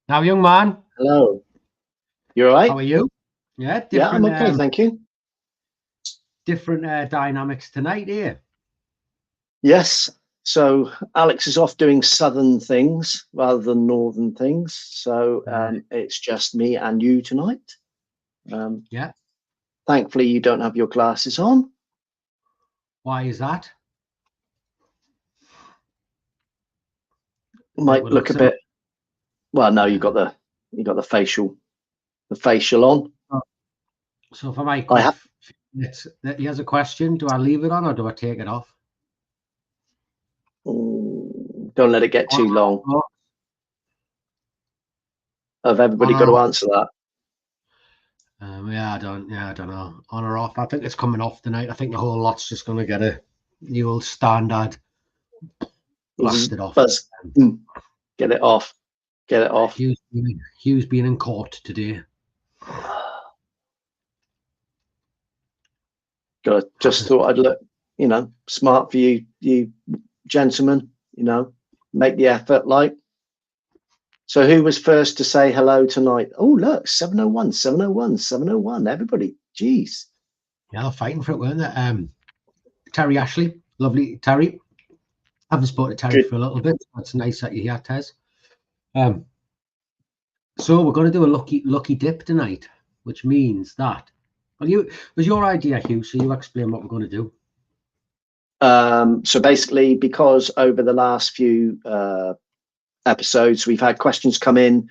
Now, young man, Hello. You all right? how are you? Yeah, Yeah, I'm okay, thank you. different dynamics tonight here. Yes. So Alex is off doing southern things rather than northern things. So it's just me and you tonight. Yeah. Thankfully, you don't have your glasses on. Why is that? Might look a bit. Well, no, you got the facial on. So if I might cough, he has a question. Do I leave it on or do I take it off? Don't let it get too long. Have everybody got to answer that? Yeah, I don't know. On or off? I think it's coming off tonight. I think the whole lot's just going to get the old standard blasted off. Get it off. Get it off. Hugh's been in court today. Just thought I'd look, smart for you gentlemen, make the effort. So who was first to say hello tonight? Oh, look, 701, 701, 701. Everybody, jeez. Yeah, they're fighting for it, weren't they? Terry Ashley, lovely Terry. I haven't spoken to Terry for a little bit. That's nice that you're here, Tez. So we're going to do a lucky dip tonight, which means that was your idea, Hugh. So you explain what we're going to do. So basically, because over the last few episodes we've had questions come in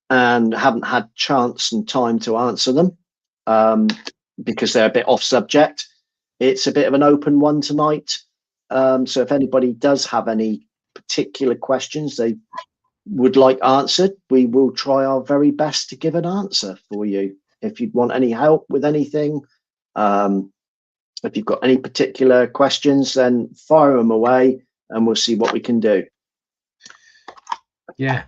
and haven't had chance and time to answer them because they're a bit off subject. It's a bit of an open one tonight. So if anybody does have any particular questions they would like answered, we will try our very best to give an answer for you. If you'd want any help with anything, if you've got any particular questions, then fire them away and we'll see what we can do. Yeah.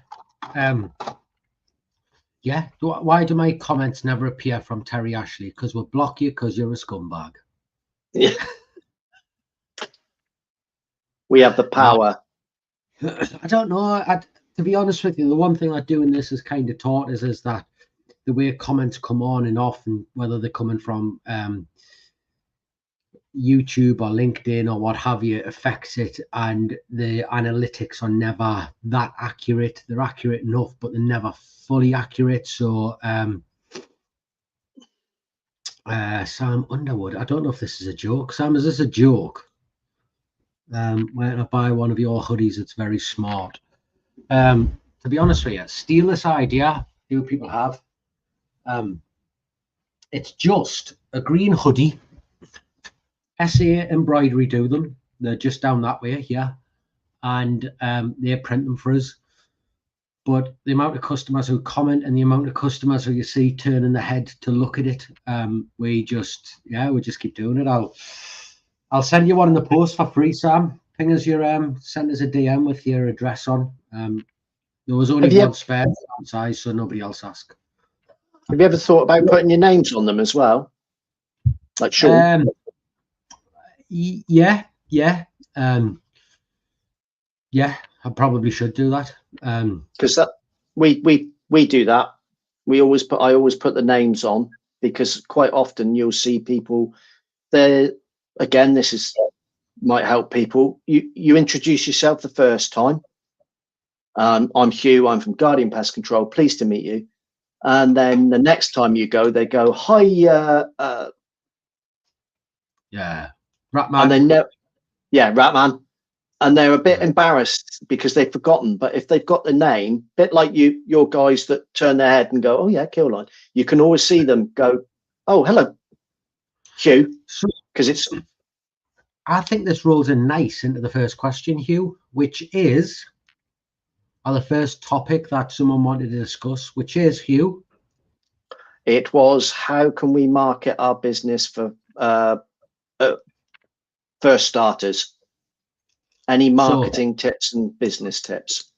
Yeah. Why do my comments never appear from Terry Ashley? Because we'll block you because you're a scumbag. Yeah. We have the power. I don't know. To be honest with you, the one thing I do in this has kind of taught us is that the way comments come on and off, and whether they're coming from YouTube or LinkedIn or what have you, affects it, and the analytics are never that accurate. They're accurate enough, but they're never fully accurate. So Sam Underwood, I don't know if this is a joke. Sam, is this a joke? When I buy one of your hoodies, it's very smart. To be honest with you, steal this idea. Do people have? It's just a green hoodie. SA Embroidery do them. They're just down that way here, and they print them for us. But the amount of customers who comment and the amount of customers who you see turning their head to look at it, we just keep doing it. I'll send you one in the post for free, Sam. Ping us your send us a DM with your address on. There was only one spare size, so nobody else asked. Have you ever thought about putting your names on them as well? Like Sean? Yeah. Yeah, I probably should do that. Because we do that. I always put the names on, because quite often you'll see people there. Again, might help people. You introduce yourself the first time. I'm Hugh. I'm from Guardian Pest Control. Pleased to meet you. And then the next time you go, they go, "Hi, Ratman." And they know, Ratman. And they're a bit embarrassed because they've forgotten. But if they've got the name, a bit like your guys that turn their head and go, "Oh yeah, Killline," you can always see them go, "Oh, hello, Hugh," because it's. I think this rolls in nice into the first question, Hugh, which is the first topic that someone wanted to discuss, which is, Hugh. It was, how can we market our business for first starters? Any marketing tips and business tips?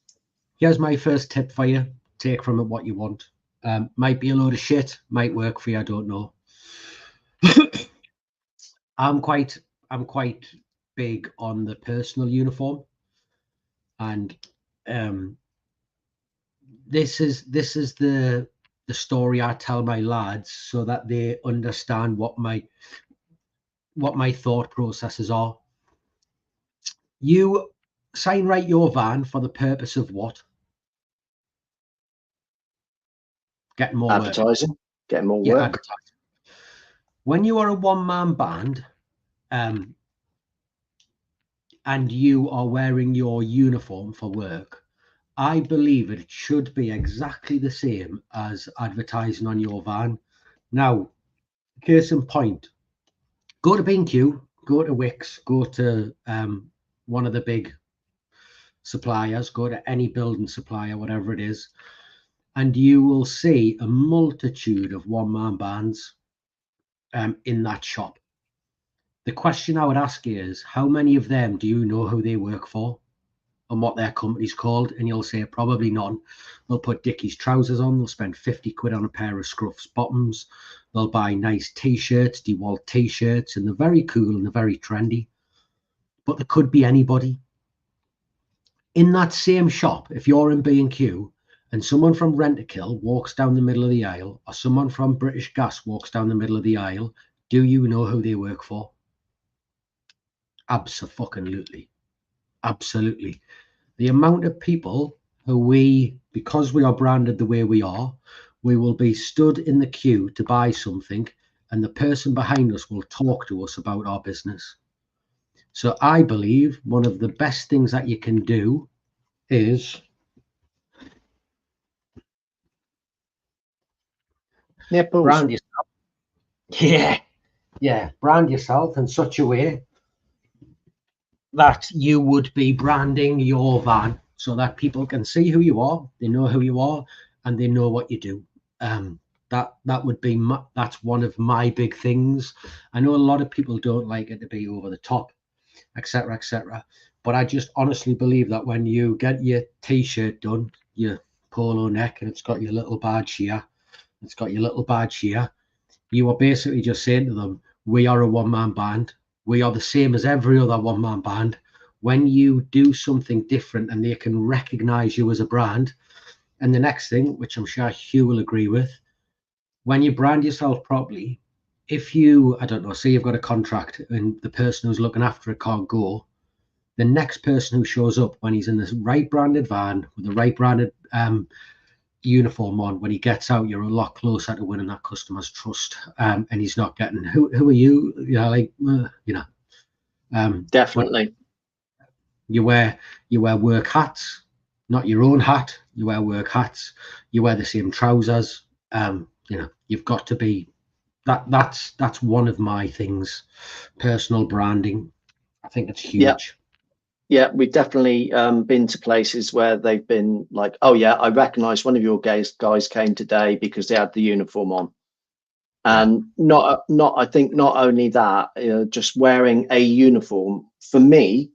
Here's my first tip for you. Take from it what you want. Might be a load of shit, might work for you, I don't know. I'm quite big on the personal uniform, and this is the story I tell my lads so that they understand what my thought processes are. You sign write your van for the purpose of what? Getting more work. Advertising, getting more Yeah, work. advertising. When you are a one-man band, and you are wearing your uniform for work, I believe it should be exactly the same as advertising on your van. Now, case in point, go to B&Q, go to Wix, go to one of the big suppliers, go to any building supplier, whatever it is, and you will see a multitude of one-man bands in that shop. The question I would ask you is, how many of them do you know who they work for and what their company's called? And you'll say probably none. They'll put Dickies trousers on, they'll spend 50 quid on a pair of Scruffs bottoms, they'll buy nice t-shirts, DeWalt t-shirts, and they're very cool and they're very trendy. But there could be anybody. In that same shop, if you're in B&Q and someone from Rent-A-Kill walks down the middle of the aisle, or someone from British Gas walks down the middle of the aisle, do you know who they work for? Absolutely. Absolutely. The amount of people who because we are branded the way we are, we will be stood in the queue to buy something and the person behind us will talk to us about our business. So I believe one of the best things that you can do is brand yourself. Brand yourself in such a way that you would be branding your van so that people can see who you are, they know who you are, and they know what you do. That would be that's one of my big things. I know a lot of people don't like it to be over the top, etc., etc. But I just honestly believe that when you get your t-shirt done, your polo neck, and it's got your little badge here, you are basically just saying to them, we are a one-man band. We are the same as every other one-man band. When you do something different and they can recognize you as a brand, and the next thing, which I'm sure Hugh will agree with, when you brand yourself properly, if you, I don't know, say you've got a contract and the person who's looking after it can't go, the next person who shows up when he's in this right branded van with the right branded uniform on, when he gets out, you're a lot closer to winning that customer's trust. And he's not getting, who are you? Definitely. You wear work hats, not your own hat. You wear work hats. You wear the same trousers. You've got to be that's one of my things. Personal branding, I think it's huge. Yeah, we've definitely been to places where they've been like, oh yeah, I recognize one of your guys came today because they had the uniform on. And I think not only that, just wearing a uniform, for me,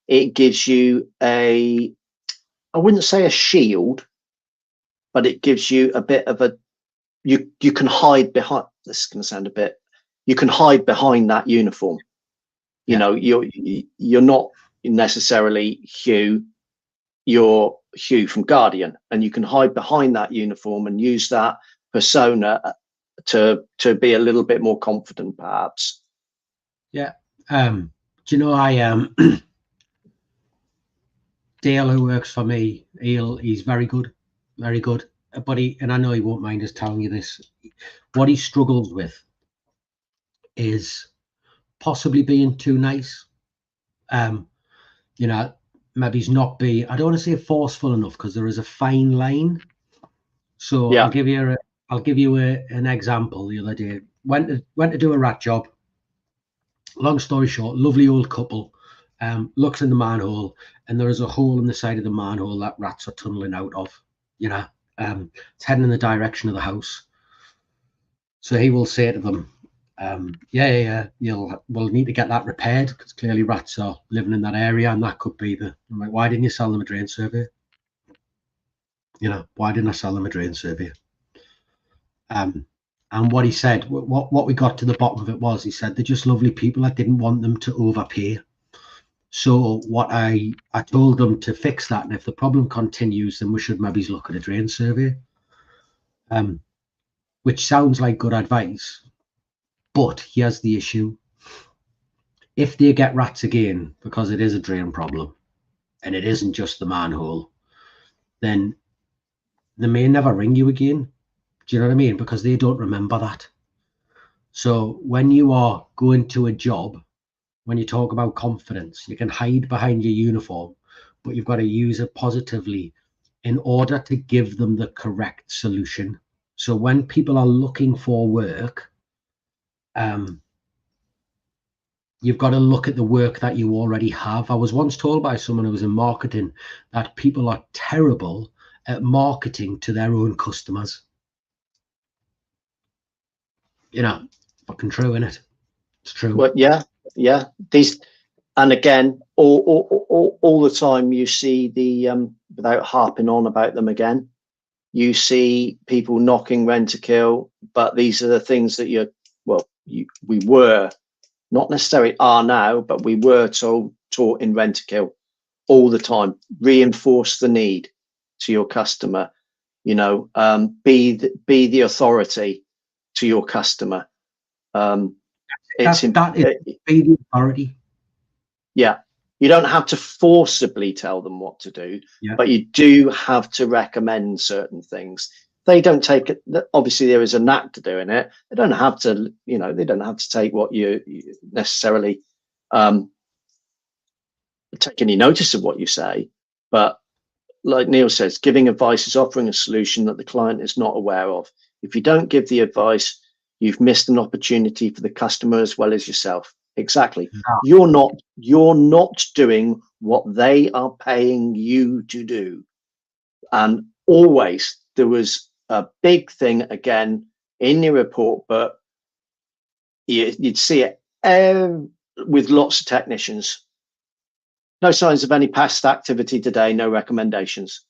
it gives you I wouldn't say a shield, but it gives you a bit of you can hide behind, this is going to sound a bit, you can hide behind that uniform. You know, you're not necessarily Hugh, you're Hugh from Guardian, and you can hide behind that uniform and use that persona to be a little bit more confident, perhaps. Yeah. Do you know, Dale, who works for me, he's very good, but and I know he won't mind us telling you this, what he struggles with is possibly being too nice. Maybe he's not being, I don't want to say forceful enough, because there is a fine line. So I'll give you an example. The other day, went to do a rat job. Long story short, lovely old couple, looks in the manhole, and there is a hole in the side of the manhole that rats are tunneling out of. It's heading in the direction of the house. So he will say to them, we'll need to get that repaired, because clearly rats are living in that area, and that could be I'm like, why didn't you sell them a drain survey? Why didn't I sell them a drain survey? And what he said, what we got to the bottom of it was, he said, they're just lovely people. I didn't want them to overpay. So what I told them to fix that, and if the problem continues, then we should maybe look at a drain survey. Which sounds like good advice, but here's the issue. If they get rats again, because it is a drain problem, and it isn't just the manhole, then they may never ring you again. Do you know what I mean? Because they don't remember that. So when you are going to a job, when you talk about confidence, you can hide behind your uniform, but you've got to use it positively in order to give them the correct solution. So when people are looking for work, you've got to look at the work that you already have. I was once told by someone who was in marketing that people are terrible at marketing to their own customers. You know, fucking true, isn't it? It's true. Well, yeah. These, and again, all the time you see the without harping on about them again, you see people knocking Rentokil, but these are the things that we were, not necessarily are now, but we were taught in Rentokil all the time. Reinforce the need to your customer. You know, be the authority to your customer. That is be the authority. Yeah, you don't have to forcibly tell them what to do, Yeah. but you do have to recommend certain things. They don't take it. Obviously, there is a knack to doing it. They don't have to, they don't have to take what you necessarily take any notice of what you say. But like Neil says, giving advice is offering a solution that the client is not aware of. If you don't give the advice, you've missed an opportunity for the customer as well as yourself. Exactly. No. You're not doing what they are paying you to do. And always there was a big thing again in your report, but you'd see it with lots of technicians. No signs of any pest activity today, no recommendations.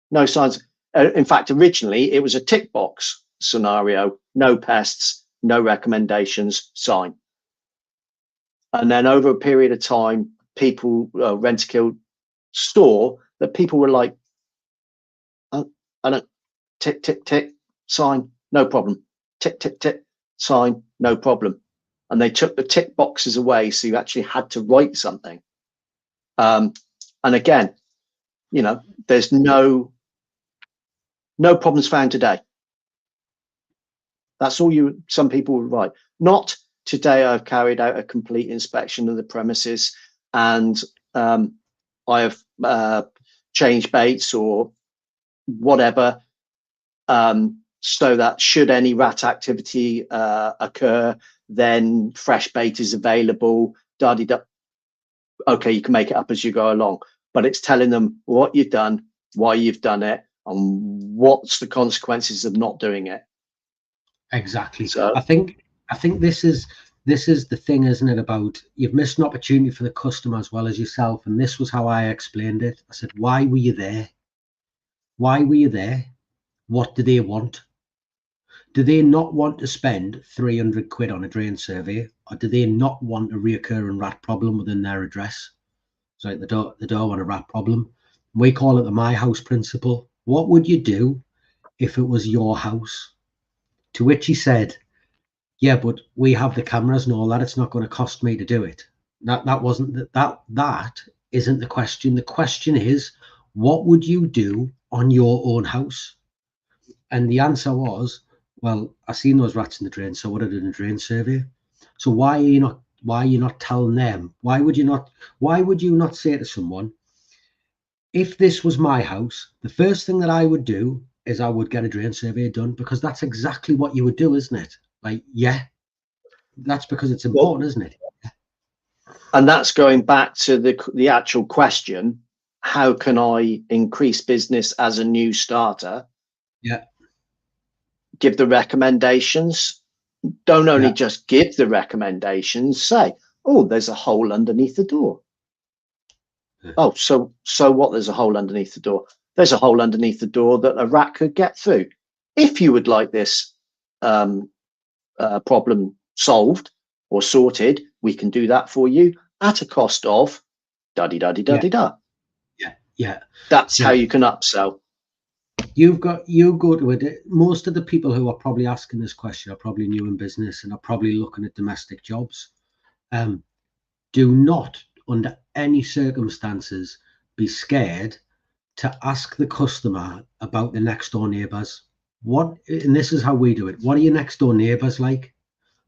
No signs. In fact, originally it was a tick box scenario, no pests, no recommendations, sign. And then over a period of time, people, Rentokil saw that people were like, oh, I don't, tick, tick, tick, sign, no problem. Tick, tick, tick, sign, no problem. And they took the tick boxes away, so you actually had to write something. And again, there's no problems found today. That's all some people would write. Not today I've carried out a complete inspection of the premises and I have changed baits or whatever, so that should any rat activity occur, then fresh bait is available. Okay, you can make it up as you go along, but it's telling them what you've done, why you've done it, and what's the consequences of not doing it. Exactly. So I think this is the thing, isn't it? About you've missed an opportunity for the customer as well as yourself. And this was how I explained it. I said, why were you there? Why were you there? What do they want? Do they not want to spend 300 quid on a drain survey, or do they not want a reoccurring rat problem within their address? So like they don't want a rat problem. We call it the my house principle. What would you do if it was your house? To which he said, yeah, but we have the cameras and all that. It's not going to cost me to do it. That isn't the question. The question is, what would you do on your own house? And the answer was, well, I seen those rats in the drain, so what I did in a drain survey. So why are you not telling them? Why would you not say to someone, if this was my house, the first thing that I would do is I would get a drain survey done, because that's exactly what you would do, isn't it? Like, yeah, that's because it's important, isn't it? And that's going back to the actual question: how can I increase business as a new starter? Yeah. Give the recommendations. Don't only just give the recommendations. Say, oh, there's a hole underneath the door. Oh, so what? There's a hole underneath the door. There's a hole underneath the door that a rat could get through. If you would like this problem solved or sorted, we can do that for you. at a cost of da-di-da-di-da-di-da. Yeah. That's how you can upsell. You go to it. Most of the people who are probably asking this question are probably new in business and are probably looking at domestic jobs. Do not, under any circumstances, be scared to ask the customer about the next door neighbours. And this is how we do it. What are your next door neighbours like?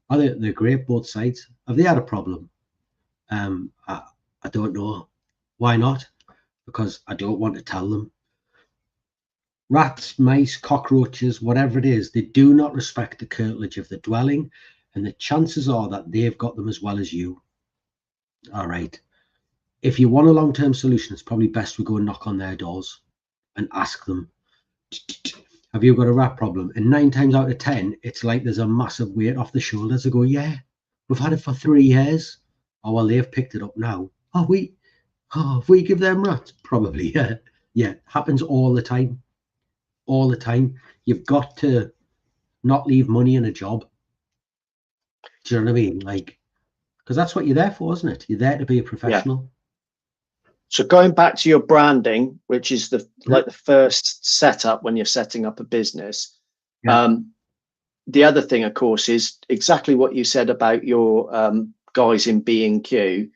Are they're great, both sides? Have they had a problem? I don't know. Why not? Because I don't want to tell them. Rats, mice, cockroaches, whatever it is, they do not respect the curtilage of the dwelling, and the chances are that they've got them as well as you. All right. If you want a long-term solution, it's probably best we go and knock on their doors and ask them, have you got a rat problem? And 9 times out of 10, it's like there's a massive weight off the shoulders. They go, yeah, we've had it for 3 years. Oh, well, they've picked it up now. If we give them rats? Probably, yeah. Yeah, happens all the time. All the time. You've got to not leave money in a job. Do you know what I mean? Like, because that's what you're there for, isn't it? You're there to be a professional. Yeah. So going back to your branding, which is the first setup when you're setting up a business. Yeah. The other thing, of course, is exactly what you said about your guys in B&Q.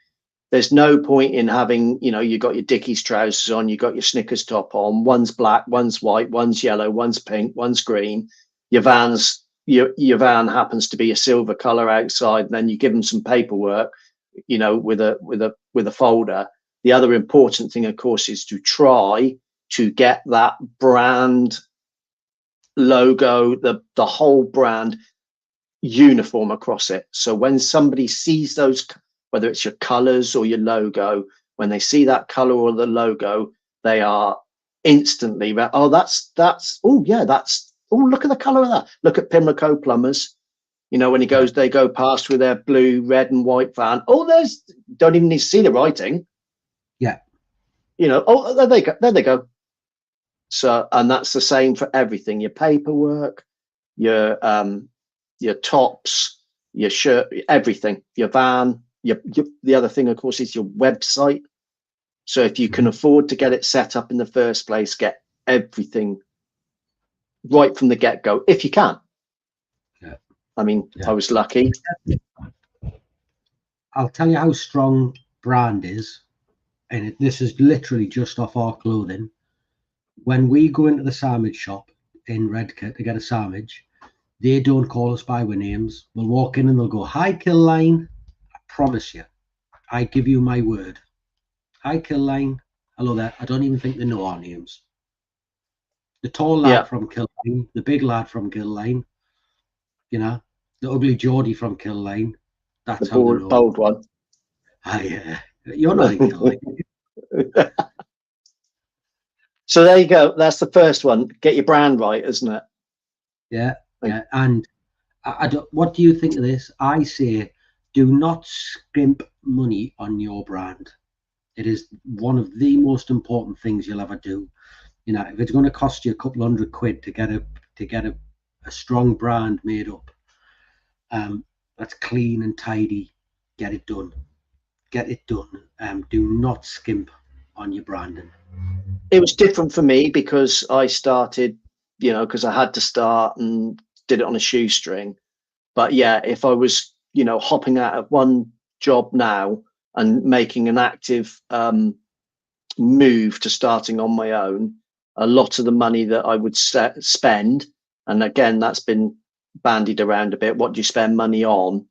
There's no point in having, you got your Dickies trousers on, you got your Snickers top on, one's black, one's white, one's yellow, one's pink, one's green. Your van happens to be a silver color outside, and then you give them some paperwork, with a folder. The other important thing, of course, is to try to get that brand logo, the whole brand uniform across it. So when somebody sees those, whether it's your colors or your logo, when they see that color or the logo, they are instantly, look at the color of that. Look at Pimlico Plumbers. When they go past with their blue, red and white van. Don't even need to see the writing. Yeah. There they go. So, and that's the same for everything, your paperwork, your tops, your shirt, everything, your van. The other thing, of course, is your website. So if you can afford to get it set up in the first place, get everything right from the get-go, if you can. Yeah. I mean, I was lucky. I'll tell you how strong brand is, and this is literally just off our clothing. When we go into the sandwich shop in Redcar to get a sandwich, they don't call us by our names. We'll walk in and they'll go, "Hi, Killline." Promise you, I give you my word. Hi, Killline. Hello there. I don't even think they know our names. The tall lad from Killline, the big lad from Killline, the ugly Geordie from Killline. That's how they know. Bold one. Yeah. You're not in Killline. So there you go. That's the first one. Get your brand right, isn't it? Yeah. Yeah. And what do you think of this? I say, do not skimp money on your brand. It is one of the most important things you'll ever do. If it's going to cost you a couple £100 to get a strong brand made up, that's clean and tidy, get it done. Do not skimp on your branding. It was different for me because I started, because I had to start and did it on a shoestring. But yeah, if I was, hopping out of one job now and making an active move to starting on my own, a lot of the money that I would spend, and again, that's been bandied around a bit. What do you spend money on?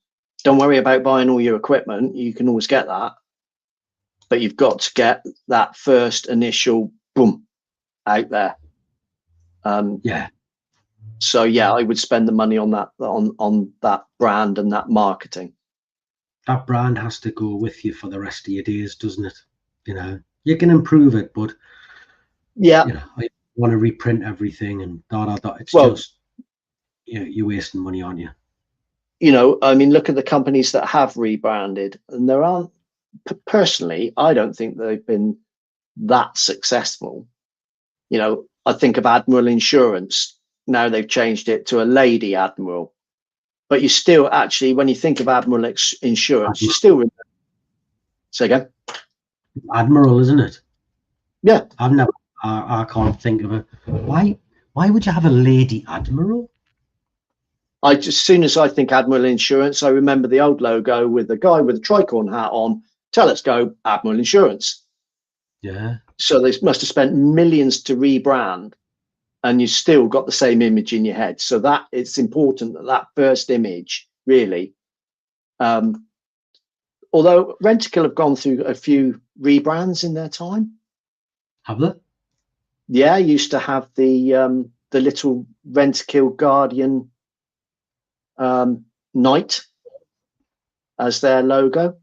Don't worry about buying all your equipment. You can always get that. But you've got to get that first initial boom out there. So yeah, I would spend the money on that, on that brand and that marketing. That brand has to go with you for the rest of your days, doesn't it? You can improve it, but I want to reprint everything and it's just, you're wasting money on you. I mean, look at the companies that have rebranded, and there aren't. Personally, I don't think they've been that successful. I think of Admiral Insurance. Now they've changed it to a Lady Admiral, but you still actually, when you think of Admiral Insurance, you still remember. Say again. Admiral, isn't it? Yeah. I can't think of a why would you have a lady admiral? As soon as I think Admiral Insurance, I remember the old logo with the guy with the tricorn hat on. Tell us go Admiral Insurance. Yeah. So they must have spent millions to rebrand, and you still got the same image in your head. So that it's important that first image really. Although Rentokil have gone through a few rebrands in their time. Have they? Yeah, used to have the little Rentokil Guardian knight as their logo.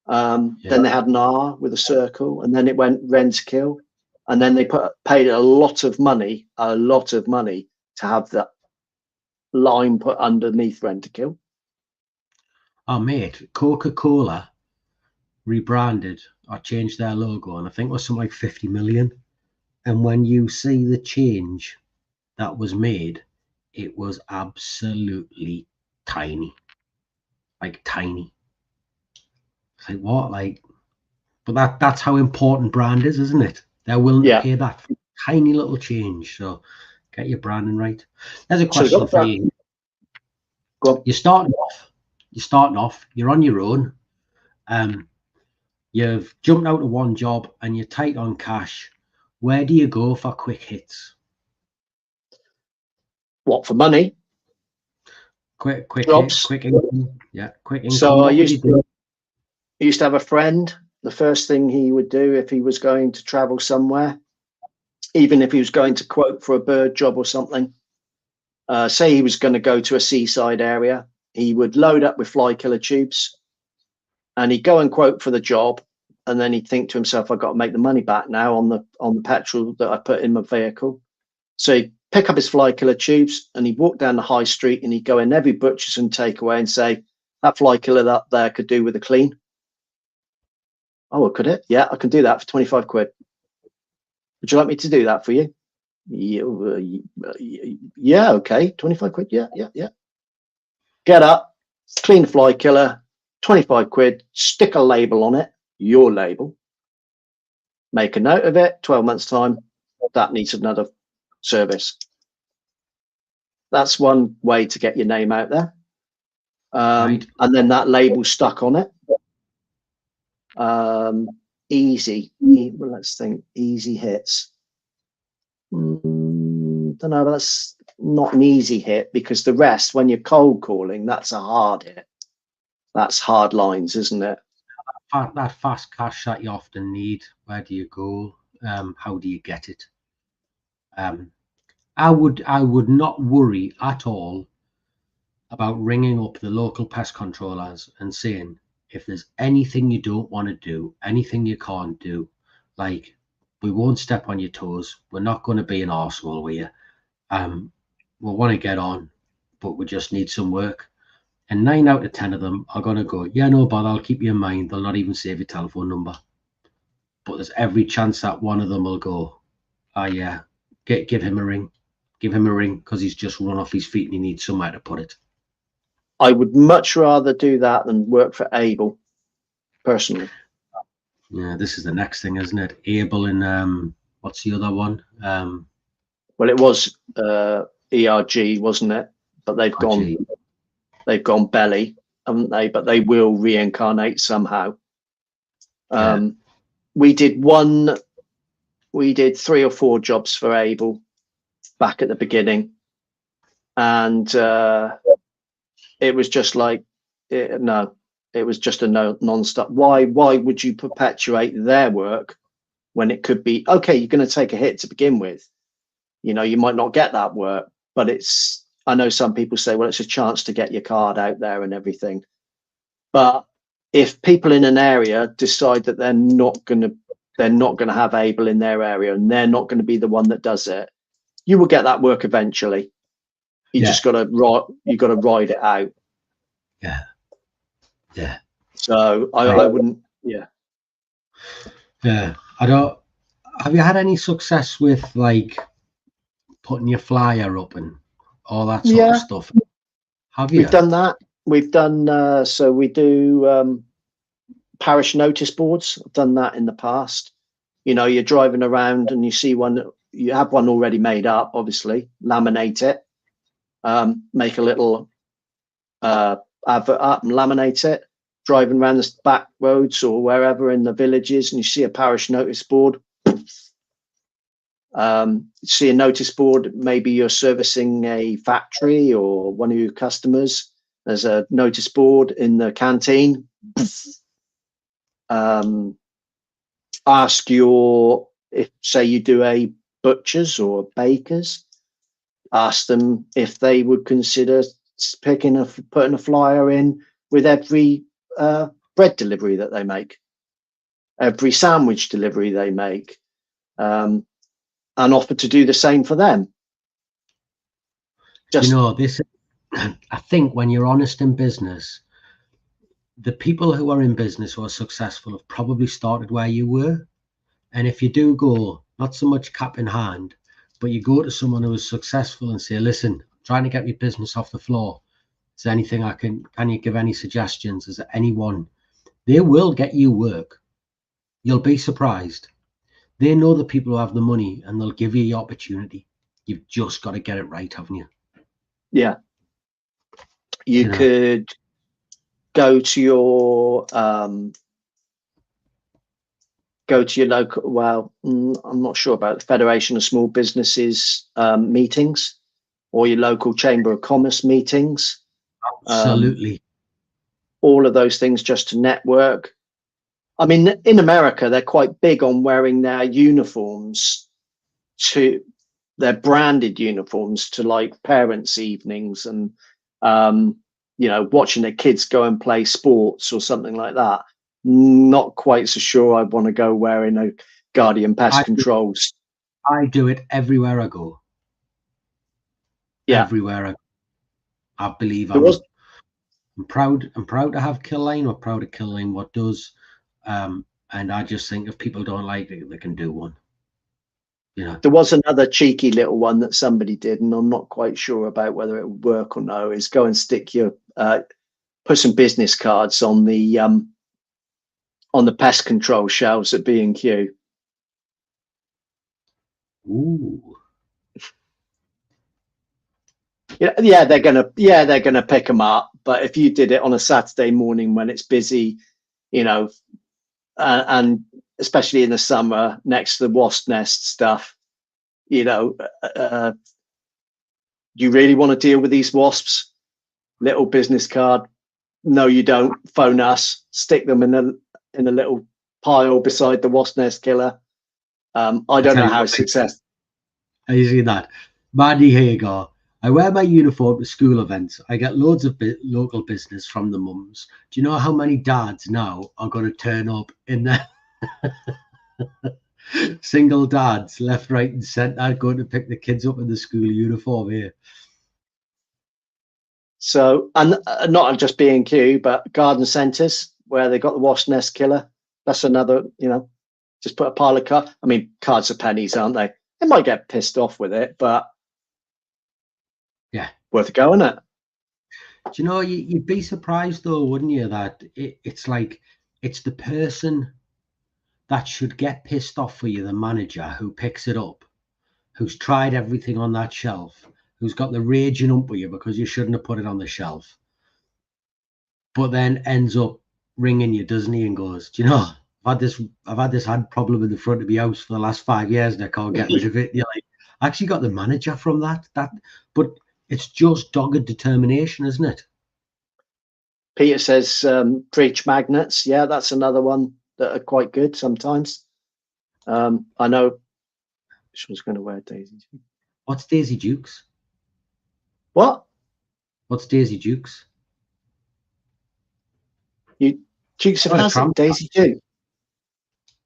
Then they had an R with a circle, and then it went Rentokil, and then they paid a lot of money to have that line put underneath Rentokil. Oh, mate, Coca-Cola rebranded or changed their logo, and I think it was something like 50 million. And when you see the change that was made, it was absolutely tiny. Like tiny. It's like what? Like, but that's how important brand is, isn't it? They're willing to pay that tiny little change. So get your branding right. There's a question for you. Go on. You're starting off, you're on your own. You've jumped out of one job and you're tight on cash. Where do you go for quick hits? What, for money? Quick jobs. Quick income. Yeah, quick income. So I used to have a friend. The first thing he would do if he was going to travel somewhere, even if he was going to quote for a bird job or something, say he was going to go to a seaside area, he would load up with fly killer tubes and he'd go and quote for the job. And then he'd think to himself, I've got to make the money back now on the petrol that I put in my vehicle. So he'd pick up his fly killer tubes and he'd walk down the high street and he'd go in every butcher's and takeaway and say, that fly killer up there could do with a clean. Oh, could it? Yeah, I can do that for 25 quid. Would you like me to do that for you? Yeah, okay. 25 quid. Yeah. Get up, clean the fly killer, 25 quid, stick a label on it, your label. Make a note of it, 12 months' time, that needs another service. That's one way to get your name out there. Right. And then that label stuck on it. Easy. Let's think. Easy hits. Don't know. That's not an easy hit because the rest, when you're cold calling, that's a hard hit. That's hard lines, isn't it? That fast cash that you often need. Where do you go? How do you get it? I would not worry at all about ringing up the local pest controllers and saying, if there's anything you don't want to do, anything you can't do, like, we won't step on your toes. We're not going to be an arsehole with you. We'll want to get on, but we just need some work. And 9 out of 10 of them are going to go, yeah, no bother, I'll keep you in mind. They'll not even save your telephone number. But there's every chance that one of them will go, oh, yeah, give him a ring. Give him a ring because he's just run off his feet and he needs somewhere to put it. I would much rather do that than work for Able, personally. Yeah, this is the next thing, isn't it? Able and what's the other one? Well, it was ERG, wasn't it? But they've gone belly, haven't they? But they will reincarnate somehow. We did 3 or 4 jobs for Able back at the beginning, and it was just like it was just a non-stop. Why would you perpetuate their work when it could be okay? You're going to take a hit to begin with. You know, you might not get that work, but I know some people say, well, it's a chance to get your card out there and everything. But if people in an area decide that they're not going to have Able in their area and they're not going to be the one that does it, you will get that work eventually. You just got to ride it out. Yeah. So I wouldn't. Yeah. I don't. Have you had any success with like putting your flyer up and all that sort of stuff? Have you? We've done that. We've done. So we do parish notice boards. I've done that in the past. You know, you're driving around and you see one, you have one already made up, obviously, laminate it, make a little advert up and laminate it, driving around the back roads or wherever in the villages, and you see a parish notice board. See a notice board, maybe you're servicing a factory or one of your customers. There's a notice board in the canteen. Ask your, if say you do a butcher's or a baker's, ask them if they would consider putting a flyer in with every bread delivery that they make, every sandwich delivery they make, and offer to do the same for them. You know, this, I think when you're honest in business, the people who are in business who are successful have probably started where you were. And if you do go, not so much cap in hand, but you go to someone who is successful and say, listen, I'm trying to get your business off the floor. Is there anything can you give any suggestions? Is there anyone? They will get you work. You'll be surprised. They know the people who have the money and they'll give you the opportunity. You've just got to get it right, haven't you? Yeah. You could go to your local, well, I'm not sure about the Federation of Small Businesses meetings, or your local Chamber of Commerce meetings. Absolutely. All of those things just to network. I mean, in America, they're quite big on wearing their uniforms to their branded uniforms to like parents' evenings and, you know, watching their kids go and play sports or something like that. Not quite so sure I want to go wearing a Guardian Pest Control. I do it everywhere I go. Yeah. Everywhere I believe I'm proud to have Killline, or proud of Killline what does. And I just think if people don't like it, they can do one. You know. There was another cheeky little one that somebody did, and I'm not quite sure about whether it would work or no, is go and stick your put some business cards on the pest control shelves at B&Q. Ooh. Yeah, they're gonna pick them up. But if you did it on a Saturday morning when it's busy, you know, and especially in the summer next to the wasp nest stuff, you know, you really want to deal with these wasps? Little business card. No, you don't. Phone us. Stick them in a little pile beside the wasp nest killer. I don't know how successful. You see that, Mandy? Here you go. I wear my uniform to school events. I get loads of local business from the mums. Do you know how many dads now are going to turn up in there? Single dads, left, right, and centre, going to pick the kids up in the school uniform here. So, and not just B&Q, but garden centres where they got the wasp nest killer. That's another, you know, just put a pile of cards. I mean, cards are pennies, aren't they? They might get pissed off with it, but yeah, worth a go, isn't it? Do you know, you'd be surprised though, wouldn't you, that it's like, it's the person that should get pissed off for you, the manager who picks it up, who's tried everything on that shelf, who's got the raging up with you because you shouldn't have put it on the shelf, but then ends up ringing you, doesn't he, and goes, do you know, I've had this problem in the front of my house for the last 5 years and I can't get rid of it. And you're like, I actually got the manager from that, but it's just dogged determination, isn't it? Peter says preach magnets. Yeah, that's another one that are quite good sometimes. I know which one's going to wear Daisy. What's Daisy Dukes? What? What's Daisy Dukes? You Dukes of Hazzard, Daisy Duke.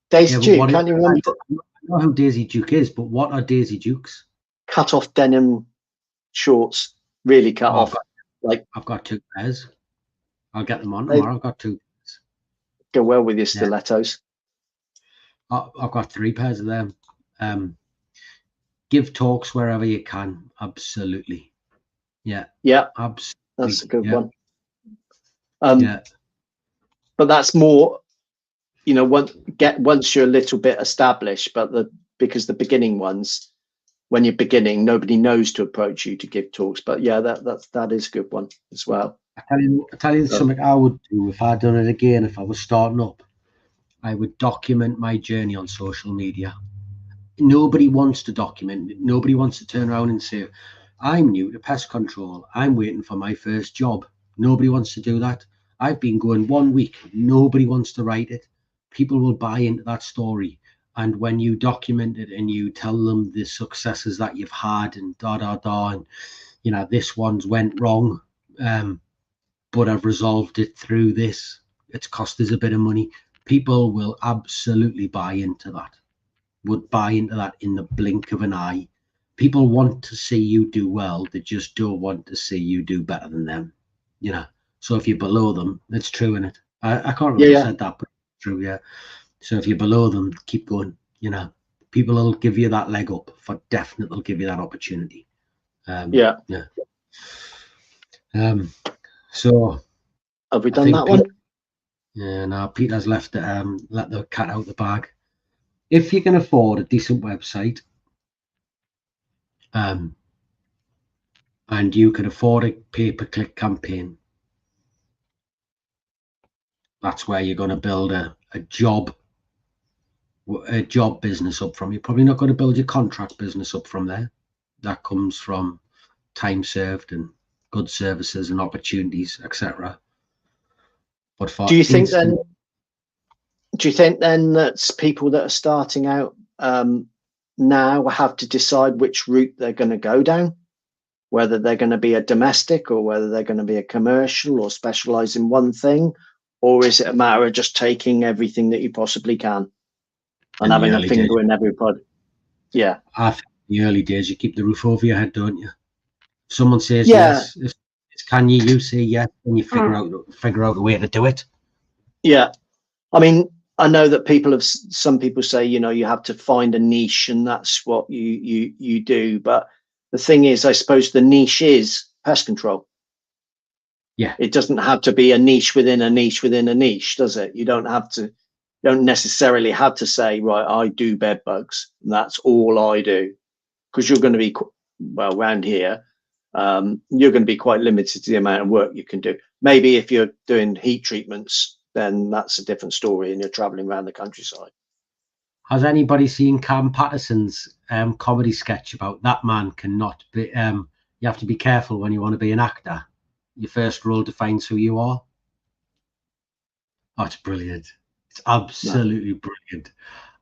Daisy Duke, can't you remember? I know who Daisy Duke is, but what are Daisy Dukes? Cut off denim shorts, really cut off. I've got 2 pairs. I'll get them on tomorrow. I've got 2 pairs. Go well with your stilettos. I've got 3 pairs of them. Give talks wherever you can. Absolutely. Yeah. Yeah. Absolutely. That's a good one. Yeah. But that's more you know, once you're a little bit established, but because the beginning ones, when you're beginning, nobody knows to approach you to give talks. But yeah, that is a good one as well. I tell you something I would do if I'd done it again. If I was starting up, I would document my journey on social media. Nobody wants to document it. Nobody wants to turn around and say, I'm new to pest control. I'm waiting for my first job. Nobody wants to do that. I've been going 1 week. Nobody wants to write it. People will buy into that story. And when you document it and you tell them the successes that you've had and and you know, this one's went wrong, but I've resolved it through this. It's cost us a bit of money. People will absolutely buy into that. Would buy into that in the blink of an eye. People want to see you do well. They just don't want to see you do better than them. You know. So if you're below them, it's true, in it. I can't remember who said that, but it's true, yeah. So if you're below them, keep going. You know, people will give you that leg up. For definite, they'll give you that opportunity. Yeah. So have we done that one? Yeah. Now Peter's left let the cat out the bag. If you can afford a decent website, and you can afford a pay-per-click campaign, that's where you're going to build a job business up from. You're probably not going to build your contract business up from there. That comes from time served and good services and opportunities, etc. But for do you think then that people that are starting out now have to decide which route they're going to go down, whether they're going to be a domestic or whether they're going to be a commercial or specialize in one thing, or is it a matter of just taking everything that you possibly can and having a finger in every product? Yeah. I think in the early days, you keep the roof over your head, don't you? If someone says yes, can you say yes, and you figure out a way to do it. Yeah. I mean, I know that some people say, you know, you have to find a niche and that's what you do. But the thing is, I suppose the niche is pest control. Yeah. It doesn't have to be a niche within a niche within a niche, does it? You don't necessarily have to say, right, I do bed bugs and that's all I do, because you're going to be, well, around here, you're going to be quite limited to the amount of work you can do. Maybe if you're doing heat treatments, then that's a different story and you're traveling around the countryside. Has anybody seen Cam Patterson's comedy sketch about that man cannot be, you have to be careful when you want to be an actor. Your first role defines who you are. Oh, it's brilliant. It's absolutely brilliant.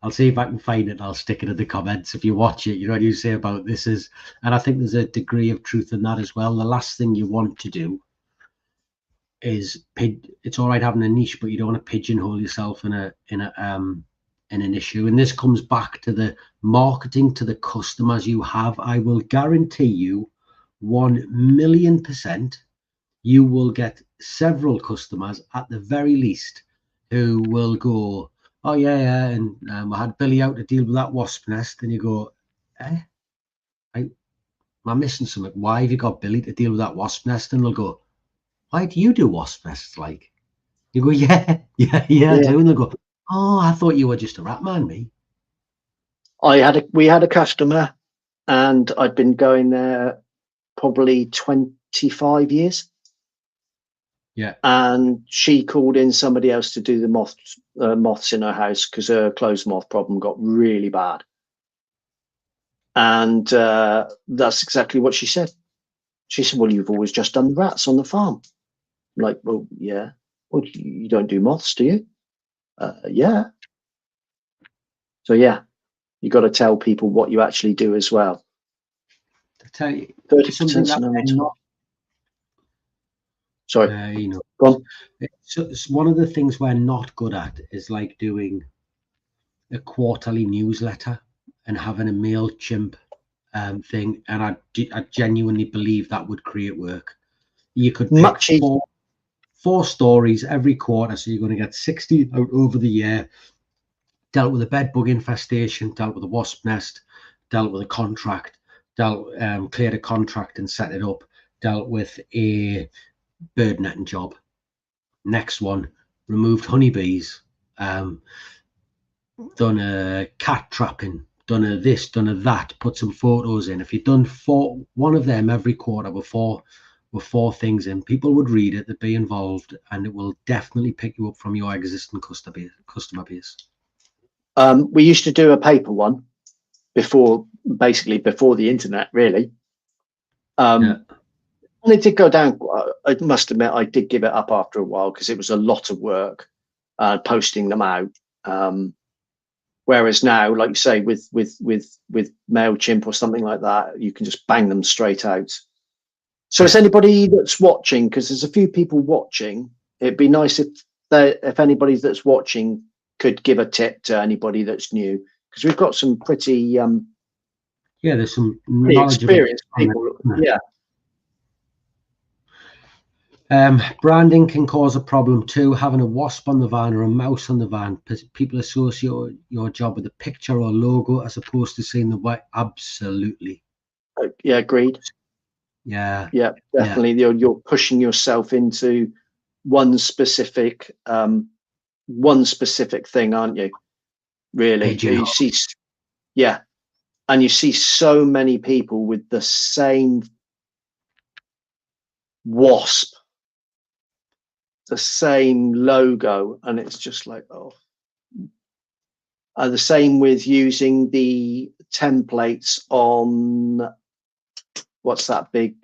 I'll see if I can find it and I'll stick it in the comments. If you watch it, you know what you say about this is, and I think there's a degree of truth in that as well. The last thing you want to do is it's all right having a niche, but you don't want to pigeonhole yourself in an issue. And this comes back to the marketing to the customers you have. I will guarantee you 1,000,000% you will get several customers at the very least who will go, oh yeah, and I had Billy out to deal with that wasp nest. And you go, am I missing something? Why have you got Billy to deal with that wasp nest? And they'll go, why do you do wasp nests? Like, you go, yeah, I do. And they'll go, oh, I thought you were just a rat man, me. We had a customer, and I'd been going there probably 25 years. Yeah. And she called in somebody else to do the moths in her house because her clothes moth problem got really bad. And that's exactly what she said. She said, well, you've always just done rats on the farm. I'm like, well, yeah. Well, you don't do moths, do you? Yeah. So, yeah, you got to tell people what you actually do as well. To tell you, 30% not. Sorry. You know, go on. It's one of the things we're not good at is like doing a quarterly newsletter and having a MailChimp thing. And I genuinely believe that would create work. You could pick four stories every quarter, so you're going to get 60 out over the year. Dealt with a bed bug infestation, dealt with a wasp nest, dealt with a contract, cleared a contract and set it up, dealt with a bird netting job. Next one, removed honeybees done a cat trapping, done a this, done a that, put some photos in. If you'd done one of them every quarter with four things in, people would read it, they'd be involved, and it will definitely pick you up from your existing customer base. We used to do a paper one basically before the internet, really. And it did go down. I must admit, I did give it up after a while because it was a lot of work posting them out. Whereas now, like you say, with MailChimp or something like that, you can just bang them straight out. So, is anybody that's watching? Because there's a few people watching. It'd be nice if anybody that's watching could give a tip to anybody that's new, because we've got some pretty there's some experienced people. Branding can cause a problem too. Having a wasp on the van or a mouse on the van, people associate your job with a picture or logo as opposed to seeing the white. Absolutely. Yeah, agreed. Yeah, definitely. Yeah. You're pushing yourself into one specific thing, aren't you? Really, you see, and you see so many people with the same wasp, the same logo, and it's just like, oh. The same with using the templates on what's that big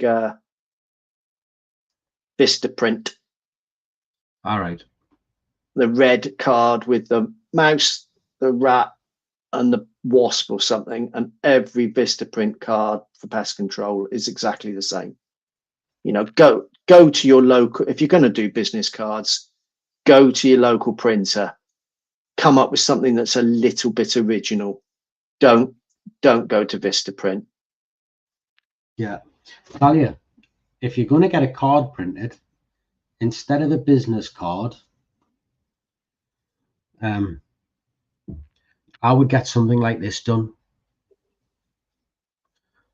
Vistaprint. All right. The red card with the mouse, the rat, and the wasp or something, and every Vistaprint card for Pest Control is exactly the same. You know, go to your local, if you're going to do business cards, go to your local printer, come up with something that's a little bit original. Don't go to Vistaprint. Yeah. Tell you, if you're going to get a card printed, instead of a business card, I would get something like this done.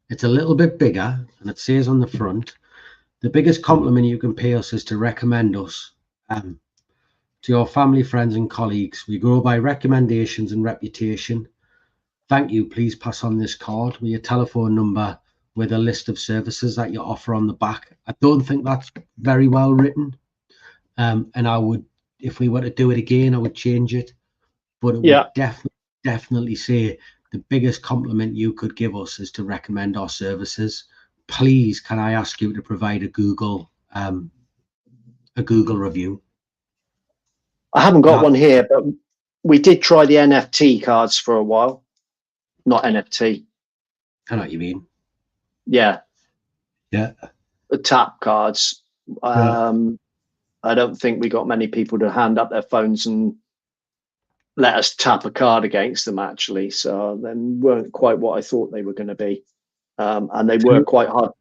It's a little bit bigger, and it says on the front, the biggest compliment you can pay us is to recommend us to your family, friends, and colleagues. We grow by recommendations and reputation. Thank you. Please pass on this card with your telephone number with a list of services that you offer on the back. I don't think that's very well written. And I would, if we were to do it again, I would change it. But it would definitely say the biggest compliment you could give us is to recommend our services. Please, can I ask you to provide a Google review? I haven't got one here, but we did try the NFT cards for a while. Not NFT. I know what you mean. Yeah. The tap cards. I don't think we got many people to hand up their phones and let us tap a card against them, actually. So they weren't quite what I thought they were going to be. And they were quite hard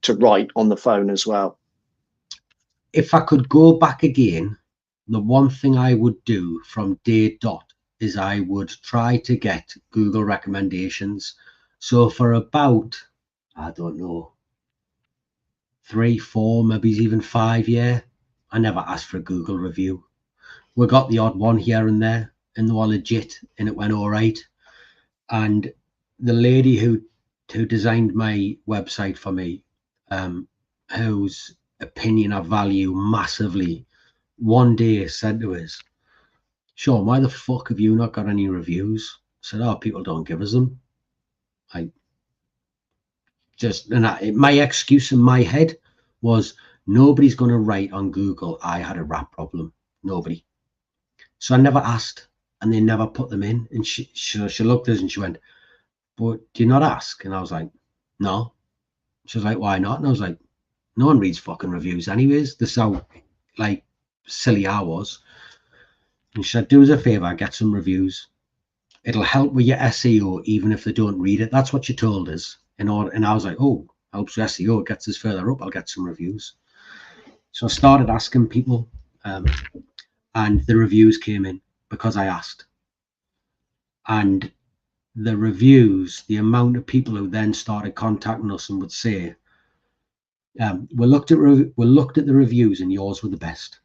to write on the phone as well. If I could go back again, the one thing I would do from day dot is I would try to get Google recommendations. So for about, I don't know, 3, 4, maybe even 5 years, I never asked for a Google review. We got the odd one here and there, and they were legit, and it went all right. And the lady who designed my website for me, whose opinion I value massively, one day said to us, "Sean, why the fuck have you not got any reviews?" I said, "Oh, people don't give us them." My excuse in my head was, nobody's going to write on Google, "I had a rat problem." Nobody. So I never asked, and they never put them in. And she looked at us and she went, "But do you not ask?" And I was like, "No." She was like, "Why not?" And I was like, "No one reads fucking reviews anyways." This is how like silly I was. And she said, "Do us a favor, get some reviews. It'll help with your SEO, even if they don't read it." That's what she told us. And I was like, "Oh, helps with SEO, it gets us further up, I'll get some reviews." So I started asking people, and the reviews came in because I asked. And the reviews, the amount of people who then started contacting us and would say, we looked at the reviews and yours were the best.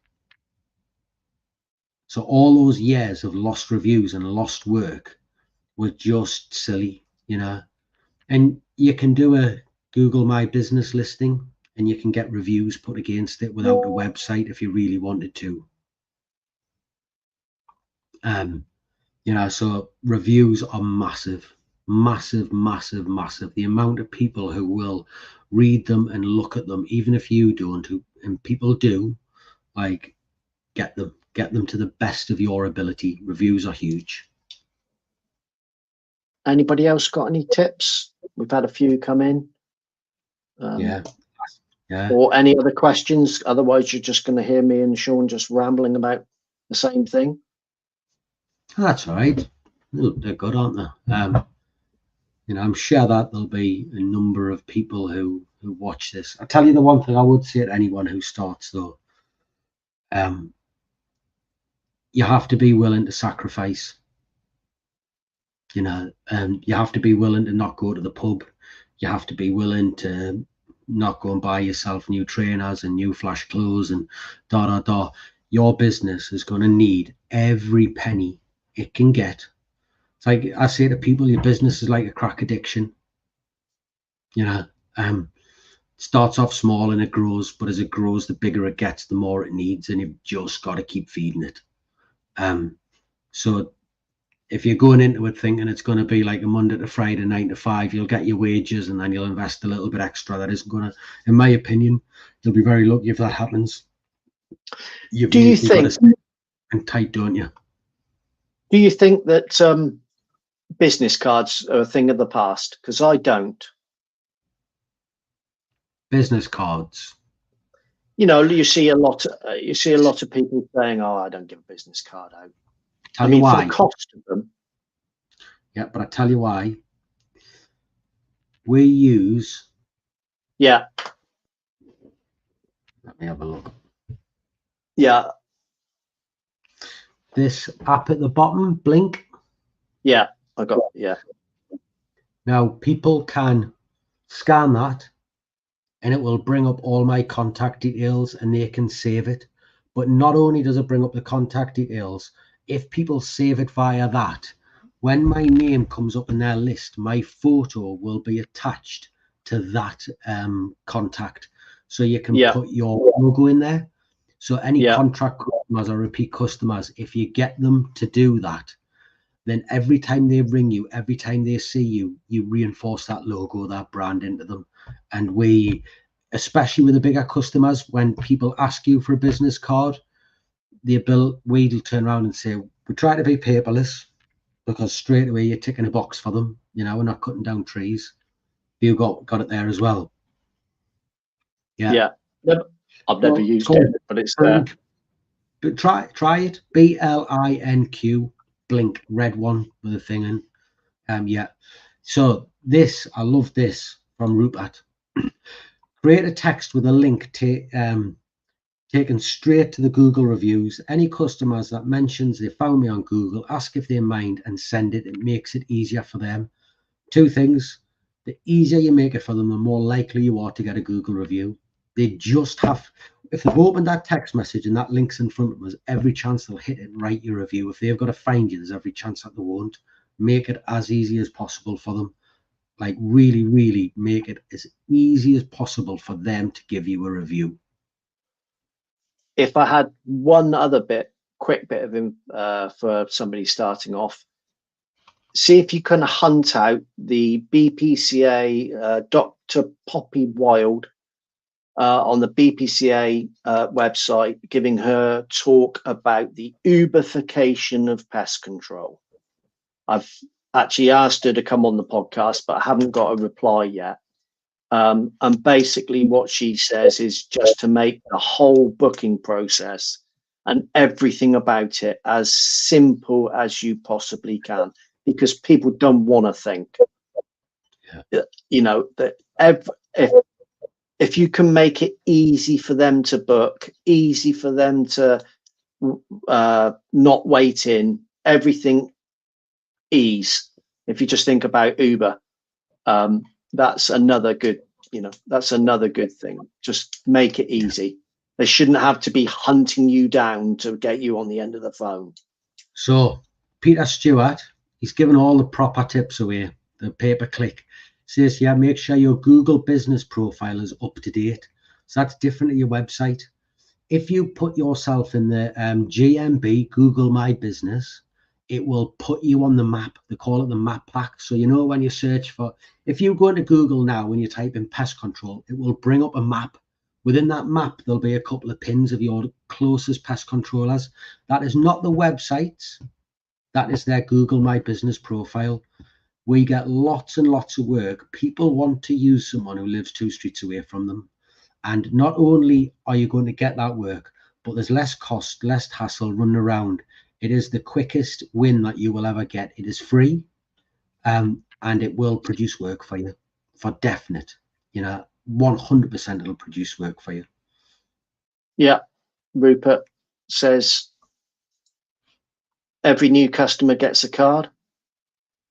So all those years of lost reviews and lost work were just silly, you know. And you can do a Google My Business listing and you can get reviews put against it without a website if you really wanted to. You know, so reviews are massive, massive, massive, massive. The amount of people who will read them and look at them, even if you don't, and people do, like, get them to the best of your ability. Reviews are huge. Anybody else got any tips? We've had a few come in. Yeah. Or any other questions? Otherwise, you're just going to hear me and Sean just rambling about the same thing. That's all right. They're good, aren't they? You know, I'm sure that there'll be a number of people who watch this. I tell you the one thing I would say to anyone who starts, though, you have to be willing to sacrifice. You know, you have to be willing to not go to the pub. You have to be willing to not go and buy yourself new trainers and new flash clothes and da. Your business is going to need every penny it can get. It's like I say to people, your business is like a crack addiction. You know, it starts off small and it grows, but as it grows, the bigger it gets, the more it needs, and you've just got to keep feeding it. So if you're going into it thinking it's going to be like a Monday to Friday 9 to 5, you'll get your wages and then you'll invest a little bit extra. That isn't going to, in my opinion, you'll be very lucky if that happens. You've usually got to stay and tight, don't you? Do you think that business cards are a thing of the past? Because I don't. Business cards. You know, you see a lot of people saying, "Oh, I don't give a business card out." Tell you why. For the cost of them. Yeah, but I tell you why. We use. Yeah. Let me have a look. Yeah. This app at the bottom, Blink. Yeah, I got. Yeah. Now people can scan that, and it will bring up all my contact details, and they can save it. But not only does it bring up the contact details, if people save it via that, when my name comes up in their list, my photo will be attached to that contact. So you can put your logo in there. So any contract customers or repeat customers, if you get them to do that, then every time they ring you, every time they see you, you reinforce that logo, that brand into them. And we, especially with the bigger customers, when people ask you for a business card, we'll turn around and say, we try to be paperless, because straight away you're ticking a box for them. You know, we're not cutting down trees. You got it there as well. Yeah. I've never used it, but it's there. But try it. BLINQ, Blink, red one with a thing in. Yeah. So this, I love this from Rupert. Create a text with a link taken straight to the Google reviews. Any customers that mentions they found me on Google, ask if they mind and send it. It makes it easier for them. Two things. The easier you make it for them, the more likely you are to get a Google review. They just have, if they've opened that text message and that link's in front of them, there's every chance they'll hit it and write your review. If they've got to find you, there's every chance that they won't. Make it as easy as possible for them. Like really, really make it as easy as possible for them to give you a review. If I had one other quick bit of for somebody starting off, see if you can hunt out the BPCA Dr. Poppy Wild on the BPCA website, giving her talk about the Uberification of pest control. I've actually asked her to come on the podcast, but I haven't got a reply yet. And basically what she says is just to make the whole booking process and everything about it as simple as you possibly can, because people don't want to think. You know, that if you can make it easy for them to book, easy for them to not wait in, everything ease. If you just think about Uber, that's another good, that's another good thing. Just make it easy. They shouldn't have to be hunting you down to get you on the end of the phone. So Peter Stewart, he's given all the proper tips away, the pay-per-click. Says, yeah, make sure your Google business profile is up to date. So that's different to your website. If you put yourself in the GMB, Google My Business, it will put you on the map. They call it the map pack. So, you know, when you search for, if you go into Google now, when you type in pest control, it will bring up a map. Within that map, there'll be a couple of pins of your closest pest controllers. That is not the websites. That is their Google My Business profile. We get lots and lots of work. People want to use someone who lives 2 streets away from them. And not only are you going to get that work, but there's less cost, less hassle running around. It is the quickest win that you will ever get. It is free, and it will produce work for you, for definite. You know, 100% it'll produce work for you. Yeah, Rupert says every new customer gets a card.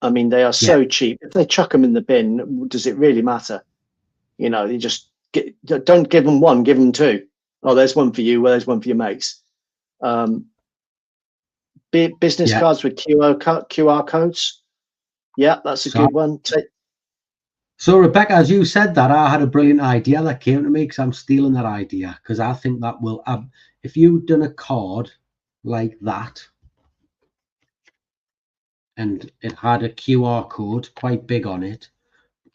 I mean, they are so cheap. If they chuck them in the bin, does it really matter? You know, you just don't give them one, give them two. Oh, there's one for you. Well, there's one for your mates. Business cards with QR codes. Yeah, that's a good one. So, Rebecca, as you said that, I had a brilliant idea that came to me because I'm stealing that idea, because I think that will, if you've done a card like that and it had a QR code quite big on it,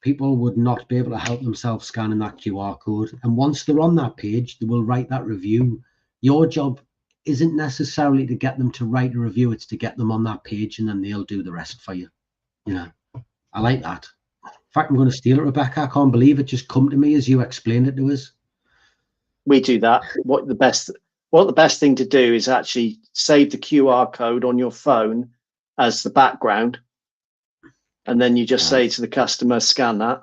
people would not be able to help themselves scanning that QR code. And once they're on that page, they will write that review. Your job isn't necessarily to get them to write a review, it's to get them on that page, and then they'll do the rest for you. You know, I like that. In fact, I'm going to steal it, Rebecca. I can't believe it just come to me as you explained it to us. We do that. What the best thing to do is actually save the QR code on your phone as the background, and then you just say to the customer, scan that.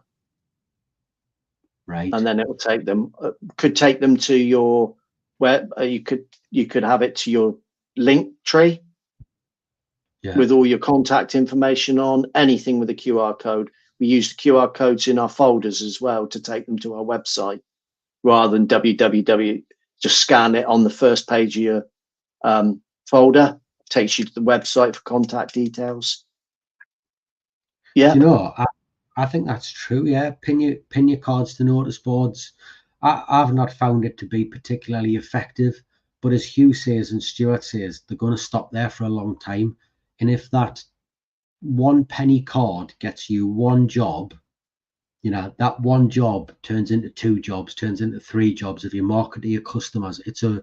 Right. And then it will take them. Could take them to your web. You could have it to your link tree. Yeah. With all your contact information on, anything with a QR code. We use the QR codes in our folders as well to take them to our website, rather than www. Just scan it on the first page of your folder. Takes you to the website for contact details. Yeah. You know, I think that's true. Yeah, pin your cards to notice boards. I've not found it to be particularly effective, but as Hugh says and Stuart says, they're going to stop there for a long time. And if that 1 penny card gets you one job, you know, that one job turns into 2 jobs, turns into 3 jobs. If you market to your customers, it's a